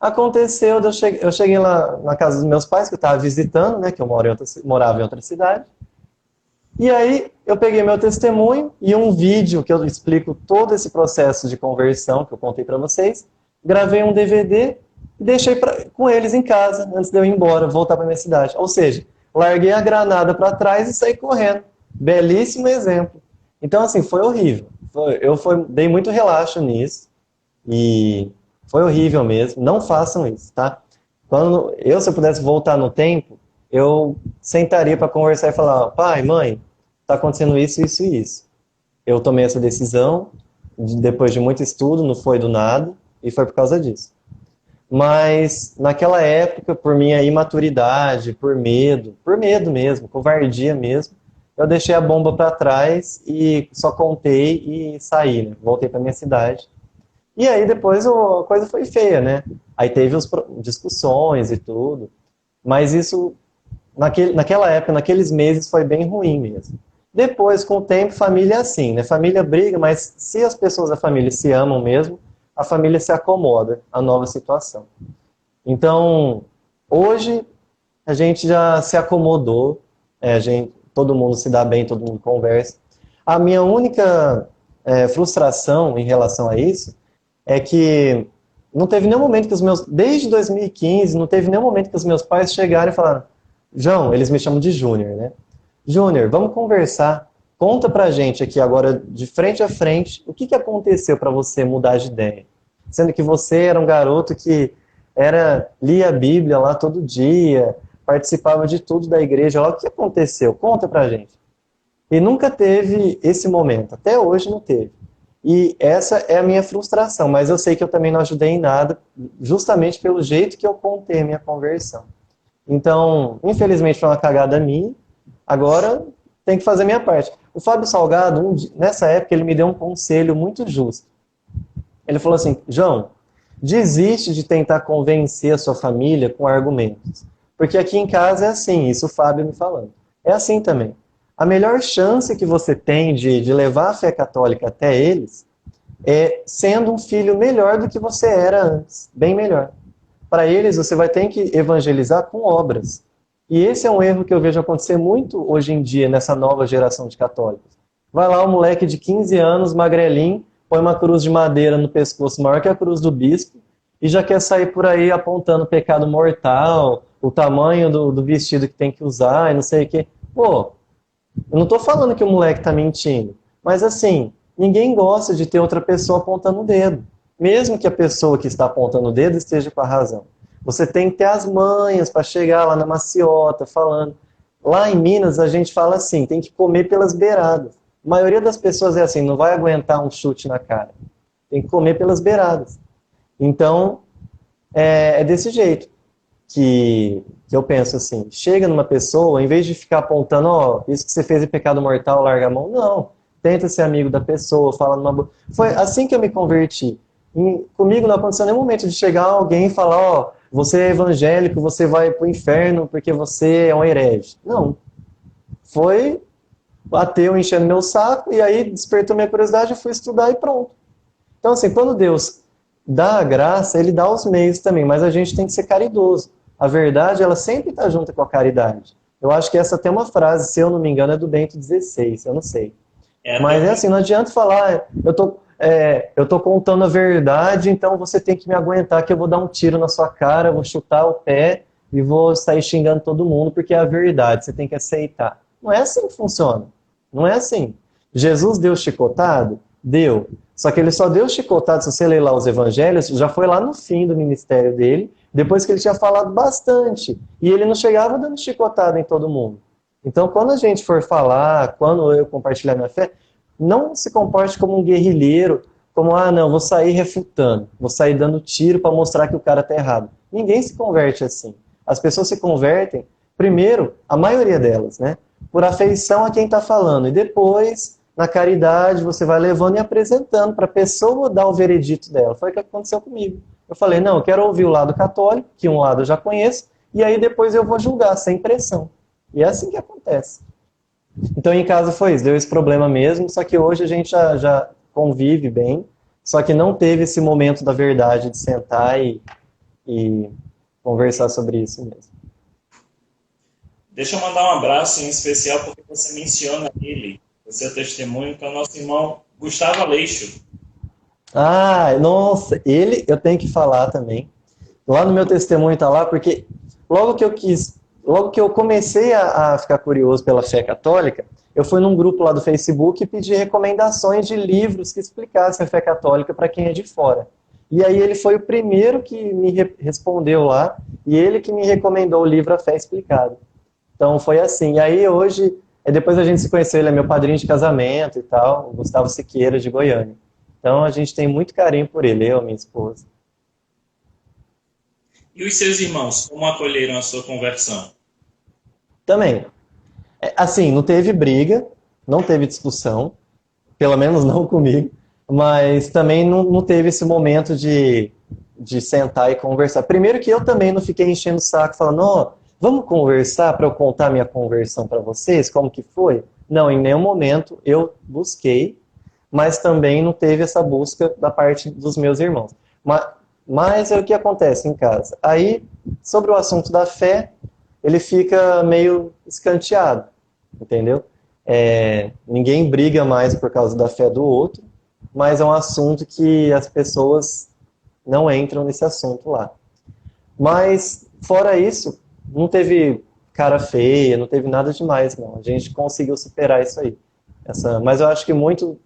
Aconteceu, eu cheguei lá na casa dos meus pais, que eu estava visitando, né, que eu morava em outra cidade. E aí eu peguei meu testemunho e um vídeo que eu explico todo esse processo de conversão que eu contei para vocês. Gravei um DVD e deixei com eles em casa antes de eu ir embora, voltar para minha cidade. Ou seja, larguei a granada para trás e saí correndo. Belíssimo exemplo. Então, assim, foi horrível. Dei muito relaxo nisso e foi horrível mesmo. Não façam isso, tá? Se eu pudesse voltar no tempo, eu sentaria para conversar e falar: pai, mãe, tá acontecendo isso, isso e isso. Eu tomei essa decisão depois de muito estudo, não foi do nada, e foi por causa disso. Mas naquela época, por minha imaturidade, por medo mesmo, covardia mesmo, eu deixei a bomba para trás e só contei e saí, né? Voltei para minha cidade. E aí depois a coisa foi feia, né? Aí teve discussões e tudo, mas isso naquela época, naqueles meses, foi bem ruim mesmo. Depois, com o tempo, família é assim, né? Família briga, mas se as pessoas da família se amam mesmo, a família se acomoda à nova situação. Então, hoje, a gente já se acomodou, todo mundo se dá bem, todo mundo conversa. A minha única frustração em relação a isso é que não teve nenhum momento que desde 2015, não teve nenhum momento que os meus pais chegaram e falaram: João, eles me chamam de Júnior, né? Júnior, vamos conversar. Conta pra gente aqui agora, de frente a frente, o que aconteceu para você mudar de ideia? Sendo que você era um garoto que lia a Bíblia lá todo dia, participava de tudo da igreja lá. O que aconteceu? Conta pra gente. E nunca teve esse momento. Até hoje não teve. E essa é a minha frustração, mas eu sei que eu também não ajudei em nada, justamente pelo jeito que eu contei a minha conversão. Então, infelizmente foi uma cagada minha, agora tem que fazer a minha parte. O Fábio Salgado, nessa época, ele me deu um conselho muito justo. Ele falou assim: João, desiste de tentar convencer a sua família com argumentos. Porque aqui em casa é assim, isso o Fábio me falando. É assim também. A melhor chance que você tem de levar a fé católica até eles é sendo um filho melhor do que você era antes, bem melhor. Para eles, você vai ter que evangelizar com obras. E esse é um erro que eu vejo acontecer muito hoje em dia, nessa nova geração de católicos. Vai lá um moleque de 15 anos, magrelinho, põe uma cruz de madeira no pescoço maior que a cruz do bispo, e já quer sair por aí apontando pecado mortal, o tamanho do vestido que tem que usar, e não sei o quê. Pô, eu não estou falando que o moleque está mentindo, mas assim, ninguém gosta de ter outra pessoa apontando o dedo. Mesmo que a pessoa que está apontando o dedo esteja com a razão. Você tem que ter as manhas para chegar lá na maciota, falando. Lá em Minas, a gente fala assim, tem que comer pelas beiradas. A maioria das pessoas é assim, não vai aguentar um chute na cara. Tem que comer pelas beiradas. Então, é desse jeito. que eu penso assim, chega numa pessoa, em vez de ficar apontando, ó, isso que você fez é pecado mortal, larga a mão, não. Tenta ser amigo da pessoa, fala numa boa. Foi assim que eu me converti. Comigo não aconteceu nenhum momento de chegar alguém e falar, ó, você é evangélico, você vai pro inferno porque você é um herege. Não. Foi ateu enchendo meu saco, e aí despertou minha curiosidade, eu fui estudar e pronto. Então, assim, quando Deus dá a graça, Ele dá os meios também, mas a gente tem que ser caridoso. A verdade, ela sempre está junto com a caridade. Eu acho que essa tem uma frase, se eu não me engano, é do Bento XVI, eu não sei. Mas é assim, não adianta falar, eu tô contando a verdade, então você tem que me aguentar que eu vou dar um tiro na sua cara, vou chutar o pé e vou sair xingando todo mundo, porque é a verdade, você tem que aceitar. Não é assim que funciona. Não é assim. Jesus deu chicotado? Deu. Só que ele só deu chicotado, se você ler lá os evangelhos, já foi lá no fim do ministério dele, depois que ele tinha falado bastante. E ele não chegava dando chicotada em todo mundo. Então, quando a gente for falar, quando eu compartilhar minha fé, não se comporte como um guerrilheiro, como, não, vou sair refutando, vou sair dando tiro para mostrar que o cara está errado. Ninguém se converte assim. As pessoas se convertem, primeiro, a maioria delas, né? Por afeição a quem está falando. E depois, na caridade, você vai levando e apresentando para a pessoa dar o veredito dela. Foi o que aconteceu comigo. Eu falei, não, eu quero ouvir o lado católico, que um lado eu já conheço, e aí depois eu vou julgar, sem pressão. E é assim que acontece. Então em casa foi isso, deu esse problema mesmo, só que hoje a gente já convive bem, só que não teve esse momento da verdade de sentar e conversar sobre isso mesmo. Deixa eu mandar um abraço em especial porque você menciona ele, o seu testemunho, que é o nosso irmão Gustavo Aleixo. Nossa, ele eu tenho que falar também. Lá no meu testemunho tá lá, porque logo que eu comecei a ficar curioso pela fé católica, eu fui num grupo lá do Facebook e pedi recomendações de livros que explicassem a fé católica para quem é de fora. E aí ele foi o primeiro que me respondeu lá, e ele que me recomendou o livro A Fé Explicada. Então foi assim. E aí hoje, depois a gente se conheceu, ele é meu padrinho de casamento e tal, o Gustavo Siqueira, de Goiânia. Então a gente tem muito carinho por ele, eu e minha esposa. E os seus irmãos, como acolheram a sua conversão? Também. Assim, não teve briga, não teve discussão, pelo menos não comigo, mas também não teve esse momento de sentar e conversar. Primeiro que eu também não fiquei enchendo o saco, falando, ó, vamos conversar para eu contar minha conversão para vocês, como que foi? Não, em nenhum momento eu busquei, mas também não teve essa busca da parte dos meus irmãos. Mas é o que acontece em casa. Aí, sobre o assunto da fé, ele fica meio escanteado, entendeu? Ninguém briga mais por causa da fé do outro, mas é um assunto que as pessoas não entram nesse assunto lá. Mas, fora isso, não teve cara feia, não teve nada demais, não. A gente conseguiu superar isso aí. Mas eu acho que muito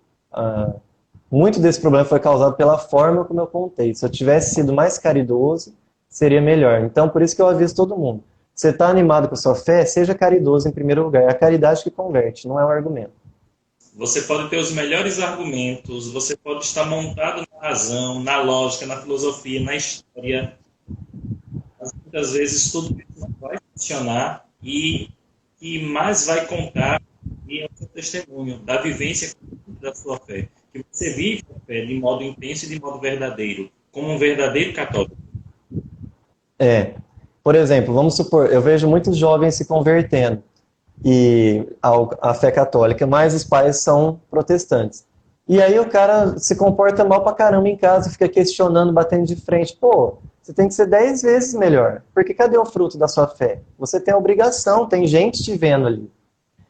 desse problema foi causado pela forma como eu contei. Se eu tivesse sido mais caridoso, seria melhor. Então, por isso que eu aviso todo mundo. Você está animado com a sua fé? Seja caridoso em primeiro lugar. É a caridade que converte, não é um argumento. Você pode ter os melhores argumentos, você pode estar montado na razão, na lógica, na filosofia, na história. Mas muitas vezes tudo isso não vai funcionar e mais vai contar é o seu testemunho, da vivência da sua fé. Que você vive a fé de modo intenso e de modo verdadeiro, como um verdadeiro católico. Por exemplo, vamos supor, eu vejo muitos jovens se convertendo à fé católica, mas os pais são protestantes. E aí o cara se comporta mal pra caramba em casa, fica questionando, batendo de frente. Pô, você tem que ser 10 vezes melhor. Porque cadê o fruto da sua fé? Você tem a obrigação, tem gente te vendo ali.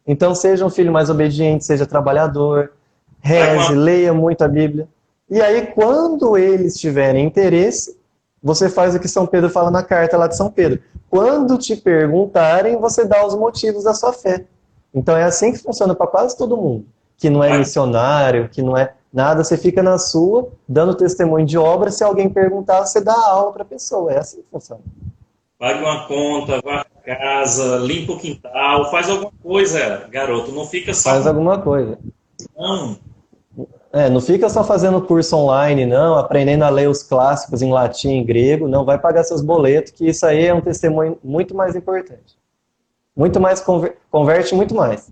Então seja um filho mais obediente, seja trabalhador, reze, leia muito a Bíblia. E aí quando eles tiverem interesse, você faz o que São Pedro fala na carta lá de São Pedro. Quando te perguntarem, você dá os motivos da sua fé. Então é assim que funciona para quase todo mundo. Que não é missionário, que não é nada, você fica na sua, dando testemunho de obra, se alguém perguntar, você dá aula para a pessoa. É assim que funciona. Pague uma conta, vá para casa, limpa o quintal, faz alguma coisa, garoto. Não fica só... Faz alguma coisa. Não. Não fica só fazendo curso online, não, aprendendo a ler os clássicos em latim e grego, não vai pagar seus boletos, que isso aí é um testemunho muito mais importante. Muito mais, converte muito mais.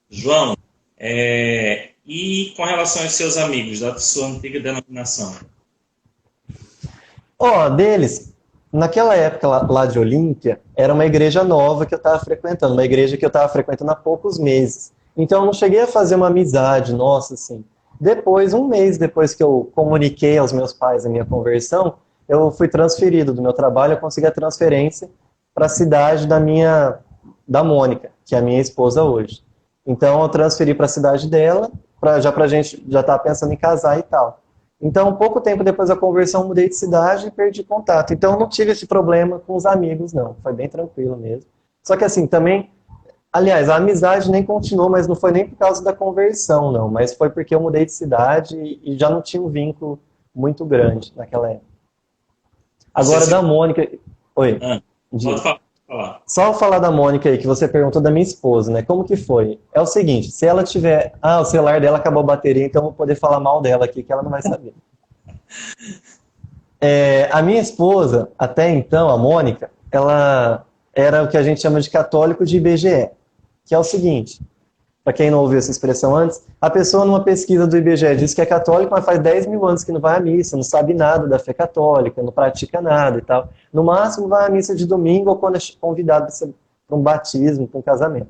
João, e com relação aos seus amigos da sua antiga denominação? Deles, naquela época lá de Olímpia, era uma igreja nova que eu estava frequentando, uma igreja que eu estava frequentando há poucos meses. Então eu não cheguei a fazer uma amizade, nossa, assim. Depois, um mês depois que eu comuniquei aos meus pais a minha conversão, eu fui transferido do meu trabalho, eu consegui a transferência para a cidade da Mônica, que é a minha esposa hoje. Então eu transferi para a cidade dela, já para a gente já estar pensando em casar e tal. Então, pouco tempo depois da conversão, mudei de cidade e perdi contato. Então, eu não tive esse problema com os amigos, não. Foi bem tranquilo mesmo. Só que assim, também, aliás, a amizade nem continuou, mas não foi nem por causa da conversão, não. Mas foi porque eu mudei de cidade e já não tinha um vínculo muito grande naquela época. Agora, da Mônica... Oi. Pode falar. Só falar da Mônica aí, que você perguntou da minha esposa, né? Como que foi? É o seguinte, se ela tiver... o celular dela acabou a bateria, então eu vou poder falar mal dela aqui, que ela não vai saber. A minha esposa, até então, a Mônica, ela era o que a gente chama de católico de IBGE, que é o seguinte, para quem não ouviu essa expressão antes, a pessoa numa pesquisa do IBGE diz que é católico, mas faz 10 mil anos que não vai à missa, não sabe nada da fé católica, não pratica nada e tal. No máximo vai à missa de domingo ou quando é convidado para um batismo, para um casamento.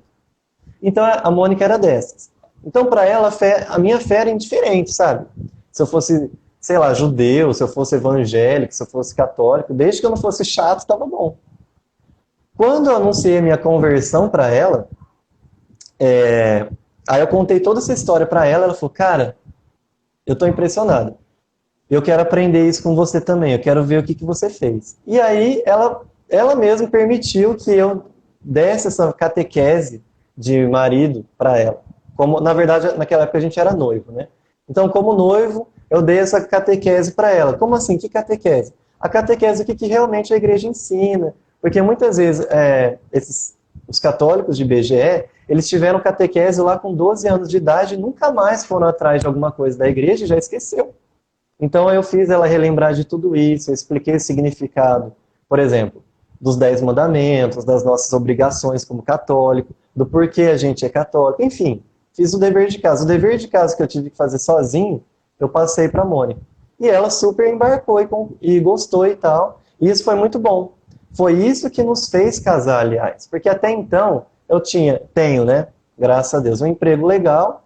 Então a Mônica era dessas. Então para ela a minha fé era indiferente, sabe? Se eu fosse, sei lá, judeu, se eu fosse evangélico, se eu fosse católico, desde que eu não fosse chato, estava bom. Quando eu anunciei a minha conversão para ela, aí eu contei toda essa história para ela, ela falou, cara, eu tô impressionado. Eu quero aprender isso com você também, eu quero ver o que você fez. E aí ela mesma permitiu que eu desse essa catequese de marido para ela. Como, na verdade, naquela época a gente era noivo, né? Então, como noivo, eu dei essa catequese para ela. Como assim? Que catequese? A catequese é o que realmente a igreja ensina. Porque muitas vezes os católicos de BGE, eles tiveram catequese lá com 12 anos de idade e nunca mais foram atrás de alguma coisa da igreja e já esqueceu. Então eu fiz ela relembrar de tudo isso, eu expliquei o significado, por exemplo, dos 10 mandamentos, das nossas obrigações como católico, do porquê a gente é católico, enfim, fiz o dever de casa. O dever de casa que eu tive que fazer sozinho, eu passei para a Mônica. E ela super embarcou e gostou e tal, e isso foi muito bom. Foi isso que nos fez casar, aliás, porque até então eu tenho, né, graças a Deus, um emprego legal,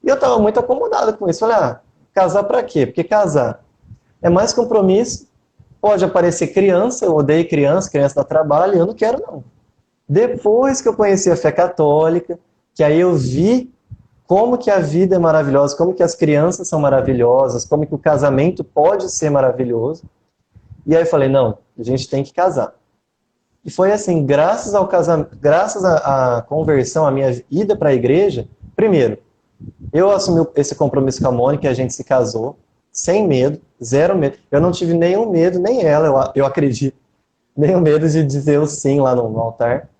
e eu estava muito acomodado com isso. Falei, casar para quê? Porque casar é mais compromisso, pode aparecer criança, eu odeio criança dá trabalho, eu não quero não. Depois que eu conheci a fé católica, que aí eu vi como que a vida é maravilhosa, como que as crianças são maravilhosas, como que o casamento pode ser maravilhoso, e aí eu falei, não, a gente tem que casar. E foi assim, graças ao casamento, graças à conversão, à minha ida para a igreja, primeiro, eu assumi esse compromisso com a Mônica, a gente se casou, sem medo, zero medo. Eu não tive nenhum medo, nem ela, eu acredito, nenhum medo de dizer o sim lá no altar,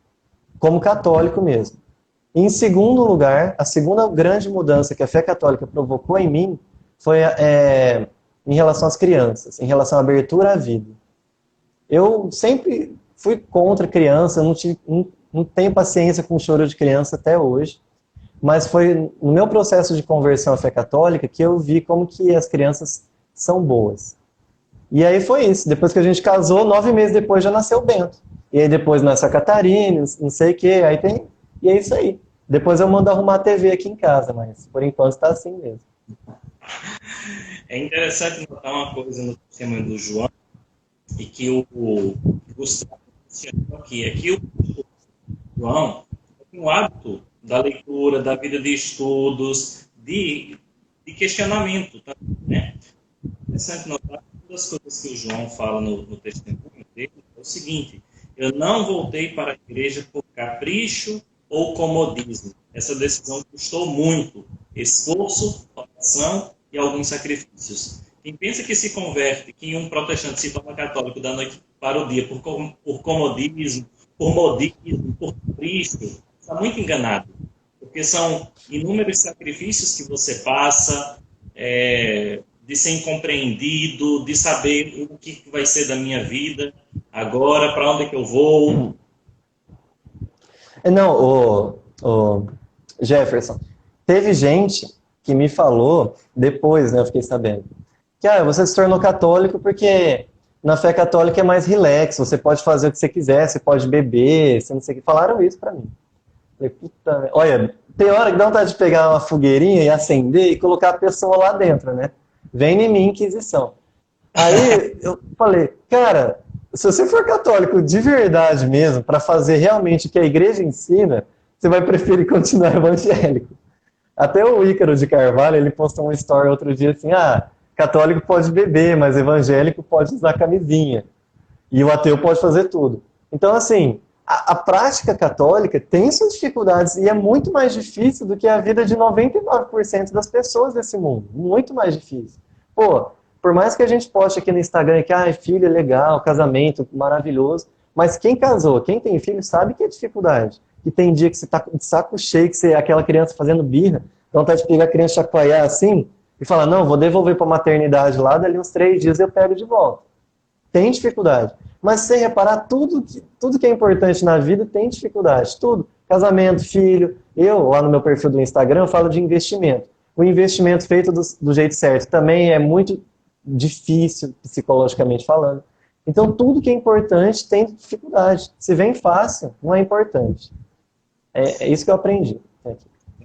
como católico mesmo. E, em segundo lugar, a segunda grande mudança que a fé católica provocou em mim foi em relação às crianças, em relação à abertura à vida. Eu sempre fui contra criança, não tenho paciência com choro de criança até hoje. Mas foi no meu processo de conversão à fé católica que eu vi como que as crianças são boas. E aí foi isso. Depois que a gente casou, 9 meses depois já nasceu o Bento. E aí depois nasceu a Catarina, não sei o quê. E é isso aí. Depois eu mando arrumar a TV aqui em casa, mas por enquanto está assim mesmo. É interessante notar uma coisa no testemunho do João, e que o Gustavo mencionou aqui, é que o João tem o hábito da leitura, da vida de estudos, de questionamento, tá? Né? É interessante notar que uma das coisas que o João fala no testemunho dele é o seguinte: eu não voltei para a igreja por capricho ou comodismo. Essa decisão custou muito esforço, oração e alguns sacrifícios. Quem pensa que se converte, que um protestante se torna católico da noite para o dia por comodismo, por modismo, por capricho, está muito enganado. Porque são inúmeros sacrifícios que você passa, de ser incompreendido, de saber o que vai ser da minha vida agora, para onde é que eu vou. Não, o Jefferson, teve gente que me falou, depois, né, eu fiquei sabendo, que você se tornou católico porque na fé católica é mais relax, você pode fazer o que você quiser, você pode beber, você não sei o que. Falaram isso pra mim. Falei, puta, olha, tem hora que dá vontade de pegar uma fogueirinha e acender e colocar a pessoa lá dentro, né? Vem em mim, Inquisição. Aí eu falei, cara, se você for católico de verdade mesmo, para fazer realmente o que a igreja ensina, você vai preferir continuar evangélico. Até o Ícaro de Carvalho, ele postou uma story outro dia assim, católico pode beber, mas evangélico pode usar camisinha. E o ateu pode fazer tudo. Então, assim, a prática católica tem suas dificuldades e é muito mais difícil do que a vida de 99% das pessoas desse mundo. Muito mais difícil. Pô, por mais que a gente poste aqui no Instagram que, filho é legal, casamento maravilhoso, mas quem casou, quem tem filho, sabe que é dificuldade. Que tem dia que você tá de saco cheio, que você é aquela criança fazendo birra, dá vontade de pegar a criança, chacoalhar assim, e falar, não, vou devolver para a maternidade lá, dali uns 3 dias eu pego de volta. Tem dificuldade. Mas se você reparar, tudo que é importante na vida tem dificuldade. Tudo. Casamento, filho. Eu, lá no meu perfil do Instagram, falo de investimento. O investimento feito do jeito certo também é muito difícil, psicologicamente falando. Então, tudo que é importante tem dificuldade. Se vem fácil, não é importante. É isso que eu aprendi.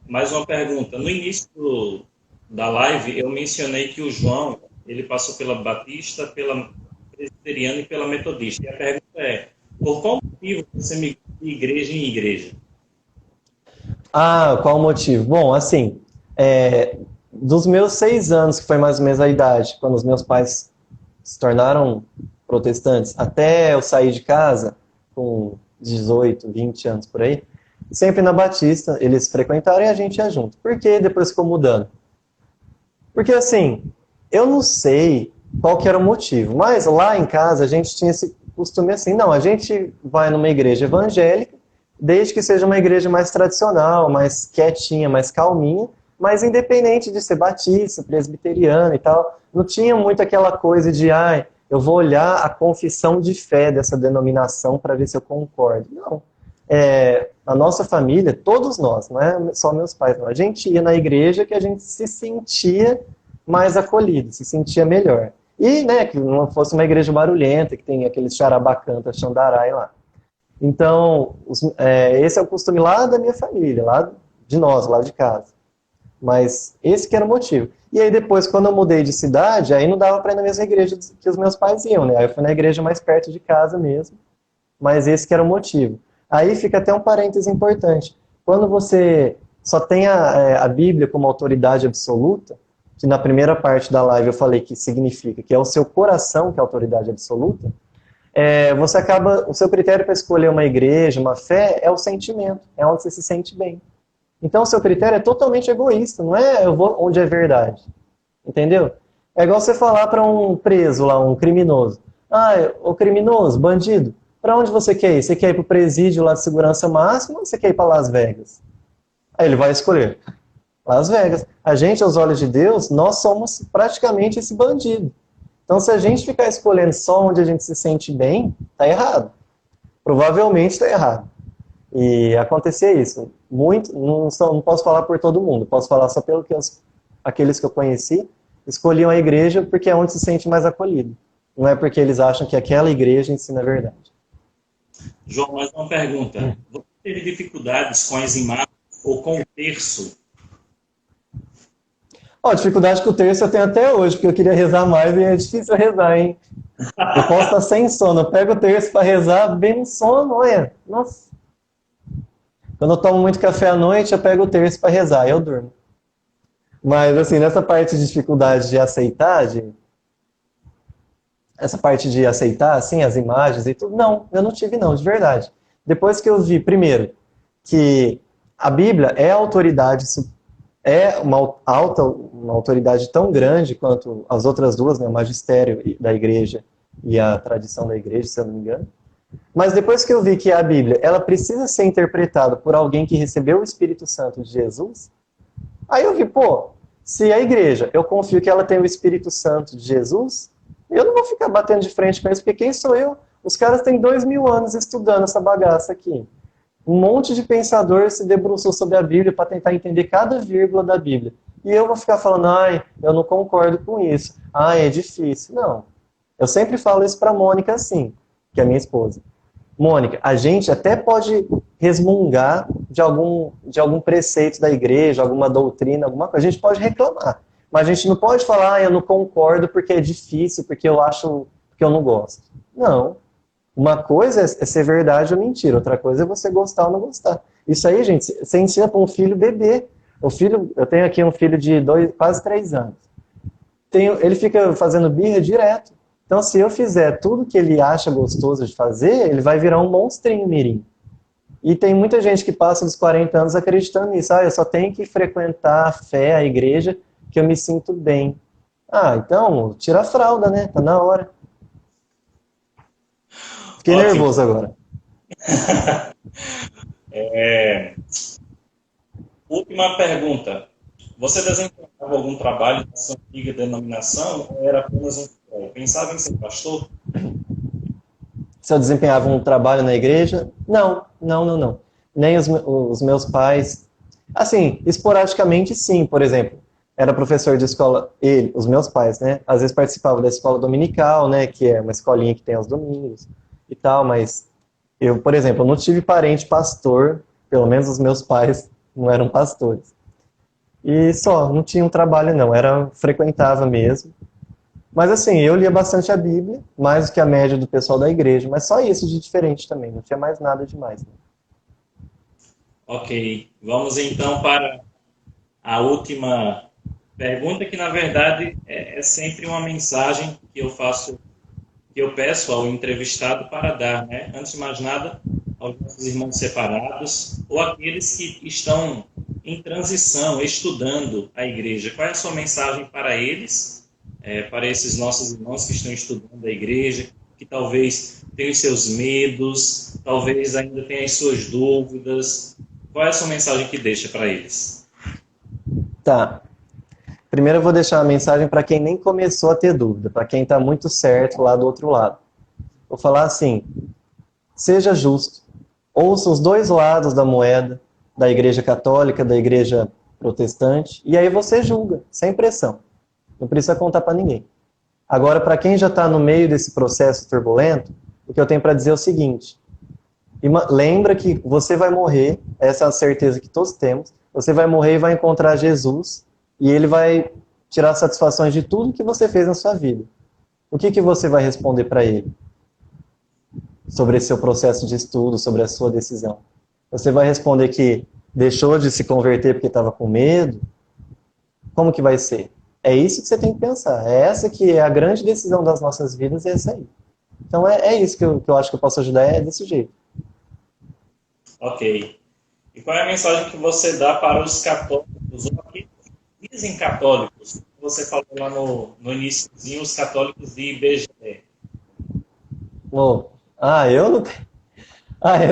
Mais uma pergunta. No início da live, eu mencionei que o João, ele passou pela Batista, pela Presbiteriana e pela Metodista. E a pergunta é, por qual motivo você migrou de igreja em igreja? Qual o motivo? Bom, assim, dos meus 6 anos, que foi mais ou menos a idade, quando os meus pais se tornaram protestantes, até eu sair de casa, com 18, 20 anos por aí, sempre na Batista, eles frequentaram e a gente ia junto. Por que depois ficou mudando? Porque, assim, eu não sei qual que era o motivo, mas lá em casa a gente tinha esse costume assim, não, a gente vai numa igreja evangélica, desde que seja uma igreja mais tradicional, mais quietinha, mais calminha, mas independente de ser batista, presbiteriana e tal, não tinha muito aquela coisa de, eu vou olhar a confissão de fé dessa denominação para ver se eu concordo. Não. A nossa família, todos nós, não é só meus pais, não. A gente ia na igreja que a gente se sentia mais acolhido, se sentia melhor. E, né, que não fosse uma igreja barulhenta, que tem aqueles charabacanta, xandarai lá. Então, esse é o costume lá da minha família, lá de nós, lá de casa. Mas esse que era o motivo. E aí depois, quando eu mudei de cidade, aí não dava para ir na mesma igreja que os meus pais iam, né? Aí eu fui na igreja mais perto de casa mesmo. Mas esse que era o motivo. Aí fica até um parêntese importante. Quando você só tem a Bíblia como autoridade absoluta, que na primeira parte da live eu falei que significa que é o seu coração que é a autoridade absoluta, você acaba, o seu critério para escolher uma igreja, uma fé, é o sentimento, é onde você se sente bem. Então o seu critério é totalmente egoísta, não é eu vou onde é verdade. Entendeu? É igual você falar para um preso lá, um criminoso. O criminoso, bandido, para onde você quer ir? Você quer ir para o presídio lá de segurança máxima ou você quer ir para Las Vegas? Aí ele vai escolher Las Vegas. A gente, aos olhos de Deus, nós somos praticamente esse bandido. Então, se a gente ficar escolhendo só onde a gente se sente bem, tá errado. Provavelmente está errado. E acontecia isso. Não posso falar por todo mundo, posso falar só pelo que aqueles que eu conheci escolhiam a igreja porque é onde se sente mais acolhido. Não é porque eles acham que aquela igreja ensina a verdade. João, mais uma pergunta. Você teve dificuldades com as imagens ou com o terço? Dificuldade com o terço eu tenho até hoje, porque eu queria rezar mais e é difícil rezar, hein? Eu posso estar sem sono, eu pego o terço para rezar, bem no sono, olha, nossa. Quando eu tomo muito café à noite, eu pego o terço para rezar, eu durmo. Mas, assim, nessa parte de dificuldade de aceitar, essa parte de aceitar, assim, as imagens e tudo, não, eu não tive não, de verdade. Depois que eu vi, primeiro, que a Bíblia é a autoridade, é uma autoridade tão grande quanto as outras duas, né, o magistério da igreja e a tradição da igreja, se eu não me engano. Mas depois que eu vi que a Bíblia, ela precisa ser interpretada por alguém que recebeu o Espírito Santo de Jesus, aí eu vi, Se a igreja, eu confio que ela tem o Espírito Santo de Jesus, eu não vou ficar batendo de frente com eles, porque quem sou eu? Os caras têm 2000 anos estudando essa bagaça aqui. Um monte de pensador se debruçou sobre a Bíblia para tentar entender cada vírgula da Bíblia. E eu vou ficar falando, ai, eu não concordo com isso. Ai, é difícil. Não. Eu sempre falo isso para a Mônica assim, que é minha esposa. Mônica, a gente até pode resmungar de algum preceito da igreja, alguma doutrina, alguma coisa. A gente pode reclamar. Mas a gente não pode falar, eu não concordo porque é difícil, porque eu acho, porque eu não gosto. Não. Uma coisa é ser verdade ou mentira, outra coisa é você gostar ou não gostar. Isso aí, gente, você ensina para um filho beber. Eu tenho aqui um filho de quase 3 anos. Ele fica fazendo birra direto. Então, se eu fizer tudo que ele acha gostoso de fazer, ele vai virar um monstrinho mirim. E tem muita gente que passa dos 40 anos acreditando nisso. Eu só tenho que frequentar a fé, a igreja, que eu me sinto bem. Então, tira a fralda, né? Tá na hora. Fiquei Ótimo. nervoso agora. Última pergunta. Você desempenhava algum trabalho na sua antiga denominação ou era apenas um futebol? Pensava em ser pastor? Se eu desempenhava um trabalho na igreja? Não. Nem os meus pais. Assim, esporadicamente sim, por exemplo. Era professor de escola, os meus pais, né? Às vezes participavam da escola dominical, né? Que é uma escolinha que tem aos domingos e tal, mas eu, por exemplo, não tive parente pastor, pelo menos os meus pais não eram pastores. E só, não tinha um trabalho não, frequentava mesmo. Mas assim, eu lia bastante a Bíblia, mais do que a média do pessoal da igreja, mas só isso de diferente também, não tinha mais nada demais. Né? Ok, vamos então para a última pergunta, que na verdade é sempre uma mensagem que eu peço ao entrevistado para dar, né? Antes de mais nada, aos nossos irmãos separados ou aqueles que estão em transição, estudando a igreja. Qual é a sua mensagem para eles, para esses nossos irmãos que estão estudando a igreja, que talvez tenham os seus medos, talvez ainda tenham as suas dúvidas? Qual é a sua mensagem que deixa para eles? Tá. Primeiro eu vou deixar uma mensagem para quem nem começou a ter dúvida, para quem está muito certo lá do outro lado. Vou falar assim, seja justo, ouça os dois lados da moeda, da igreja católica, da igreja protestante, e aí você julga, sem pressão. Não precisa contar para ninguém. Agora, para quem já está no meio desse processo turbulento, o que eu tenho para dizer é o seguinte, lembra que você vai morrer, essa é a certeza que todos temos, você vai morrer e vai encontrar Jesus, e ele vai tirar satisfações de tudo que você fez na sua vida. O que você vai responder para ele? Sobre esse seu processo de estudo, sobre a sua decisão. Você vai responder que deixou de se converter porque estava com medo? Como que vai ser? É isso que você tem que pensar. É essa que é a grande decisão das nossas vidas, é essa aí. Então é isso que eu acho que eu posso ajudar, é desse jeito. Ok. E qual é a mensagem que você dá para os católicos, ou aqueles que dizem católicos? Você falou lá no iníciozinho, os católicos de IBGE. Eu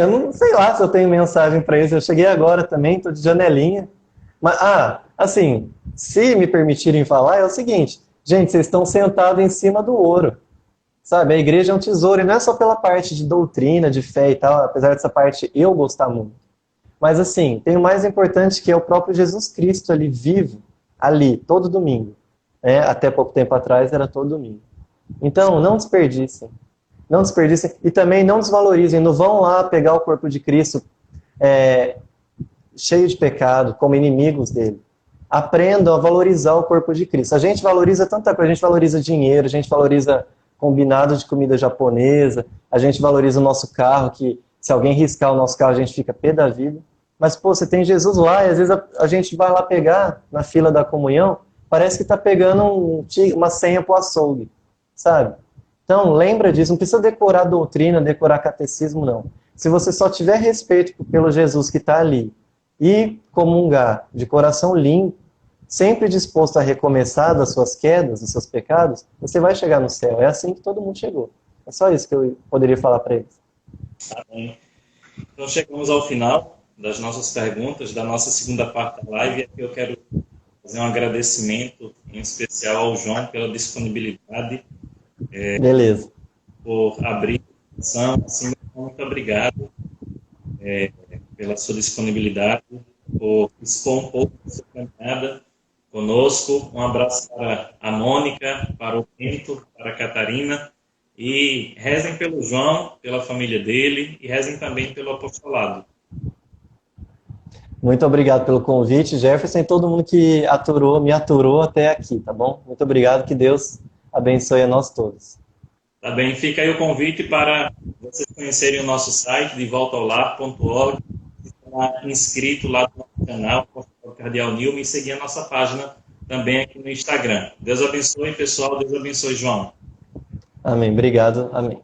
não sei lá se eu tenho mensagem para eles. Eu cheguei agora também, estou de janelinha. Mas, assim, se me permitirem falar, é o seguinte, gente, vocês estão sentados em cima do ouro. Sabe, a igreja é um tesouro, e não é só pela parte de doutrina, de fé e tal, apesar dessa parte eu gostar muito. Mas assim, tem o mais importante que é o próprio Jesus Cristo ali, vivo, ali, todo domingo. Até pouco tempo atrás era todo domingo. Então, não desperdicem. Não desperdicem e também não desvalorizem. Não vão lá pegar o corpo de Cristo cheio de pecado, como inimigos dele. Aprendam a valorizar o corpo de Cristo. A gente valoriza tanta coisa, a gente valoriza dinheiro, a gente valoriza combinado de comida japonesa, a gente valoriza o nosso carro, que se alguém riscar o nosso carro, a gente fica pé da vida. Mas, você tem Jesus lá, e às vezes a gente vai lá pegar, na fila da comunhão, parece que está pegando uma senha para o açougue, sabe? Então, lembra disso, não precisa decorar doutrina, decorar catecismo, não. Se você só tiver respeito pelo Jesus que está ali, e comungar de coração limpo, sempre disposto a recomeçar das suas quedas, dos seus pecados, você vai chegar no céu. É assim que todo mundo chegou. É só isso que eu poderia falar para eles. Tá bem. Então chegamos ao final das nossas perguntas, da nossa segunda parte da live, e aqui eu quero fazer um agradecimento em especial ao João pela disponibilidade, Beleza. por abrir a sessão. Assim, muito obrigado pela sua disponibilidade, por expor um pouco da sua caminhada conosco. Um abraço para a Mônica, para o Bento, para a Catarina. E rezem pelo João, pela família dele, e rezem também pelo apostolado. Muito obrigado pelo convite, Jefferson, e todo mundo que me aturou até aqui, tá bom? Muito obrigado, que Deus abençoe a nós todos. Tá bem, fica aí o convite para vocês conhecerem o nosso site, devoltaolar.org, estar inscrito lá no nosso canal, Cardeal Nilma, e seguir a nossa página também aqui no Instagram. Deus abençoe, pessoal. Deus abençoe, João. Amém. Obrigado. Amém.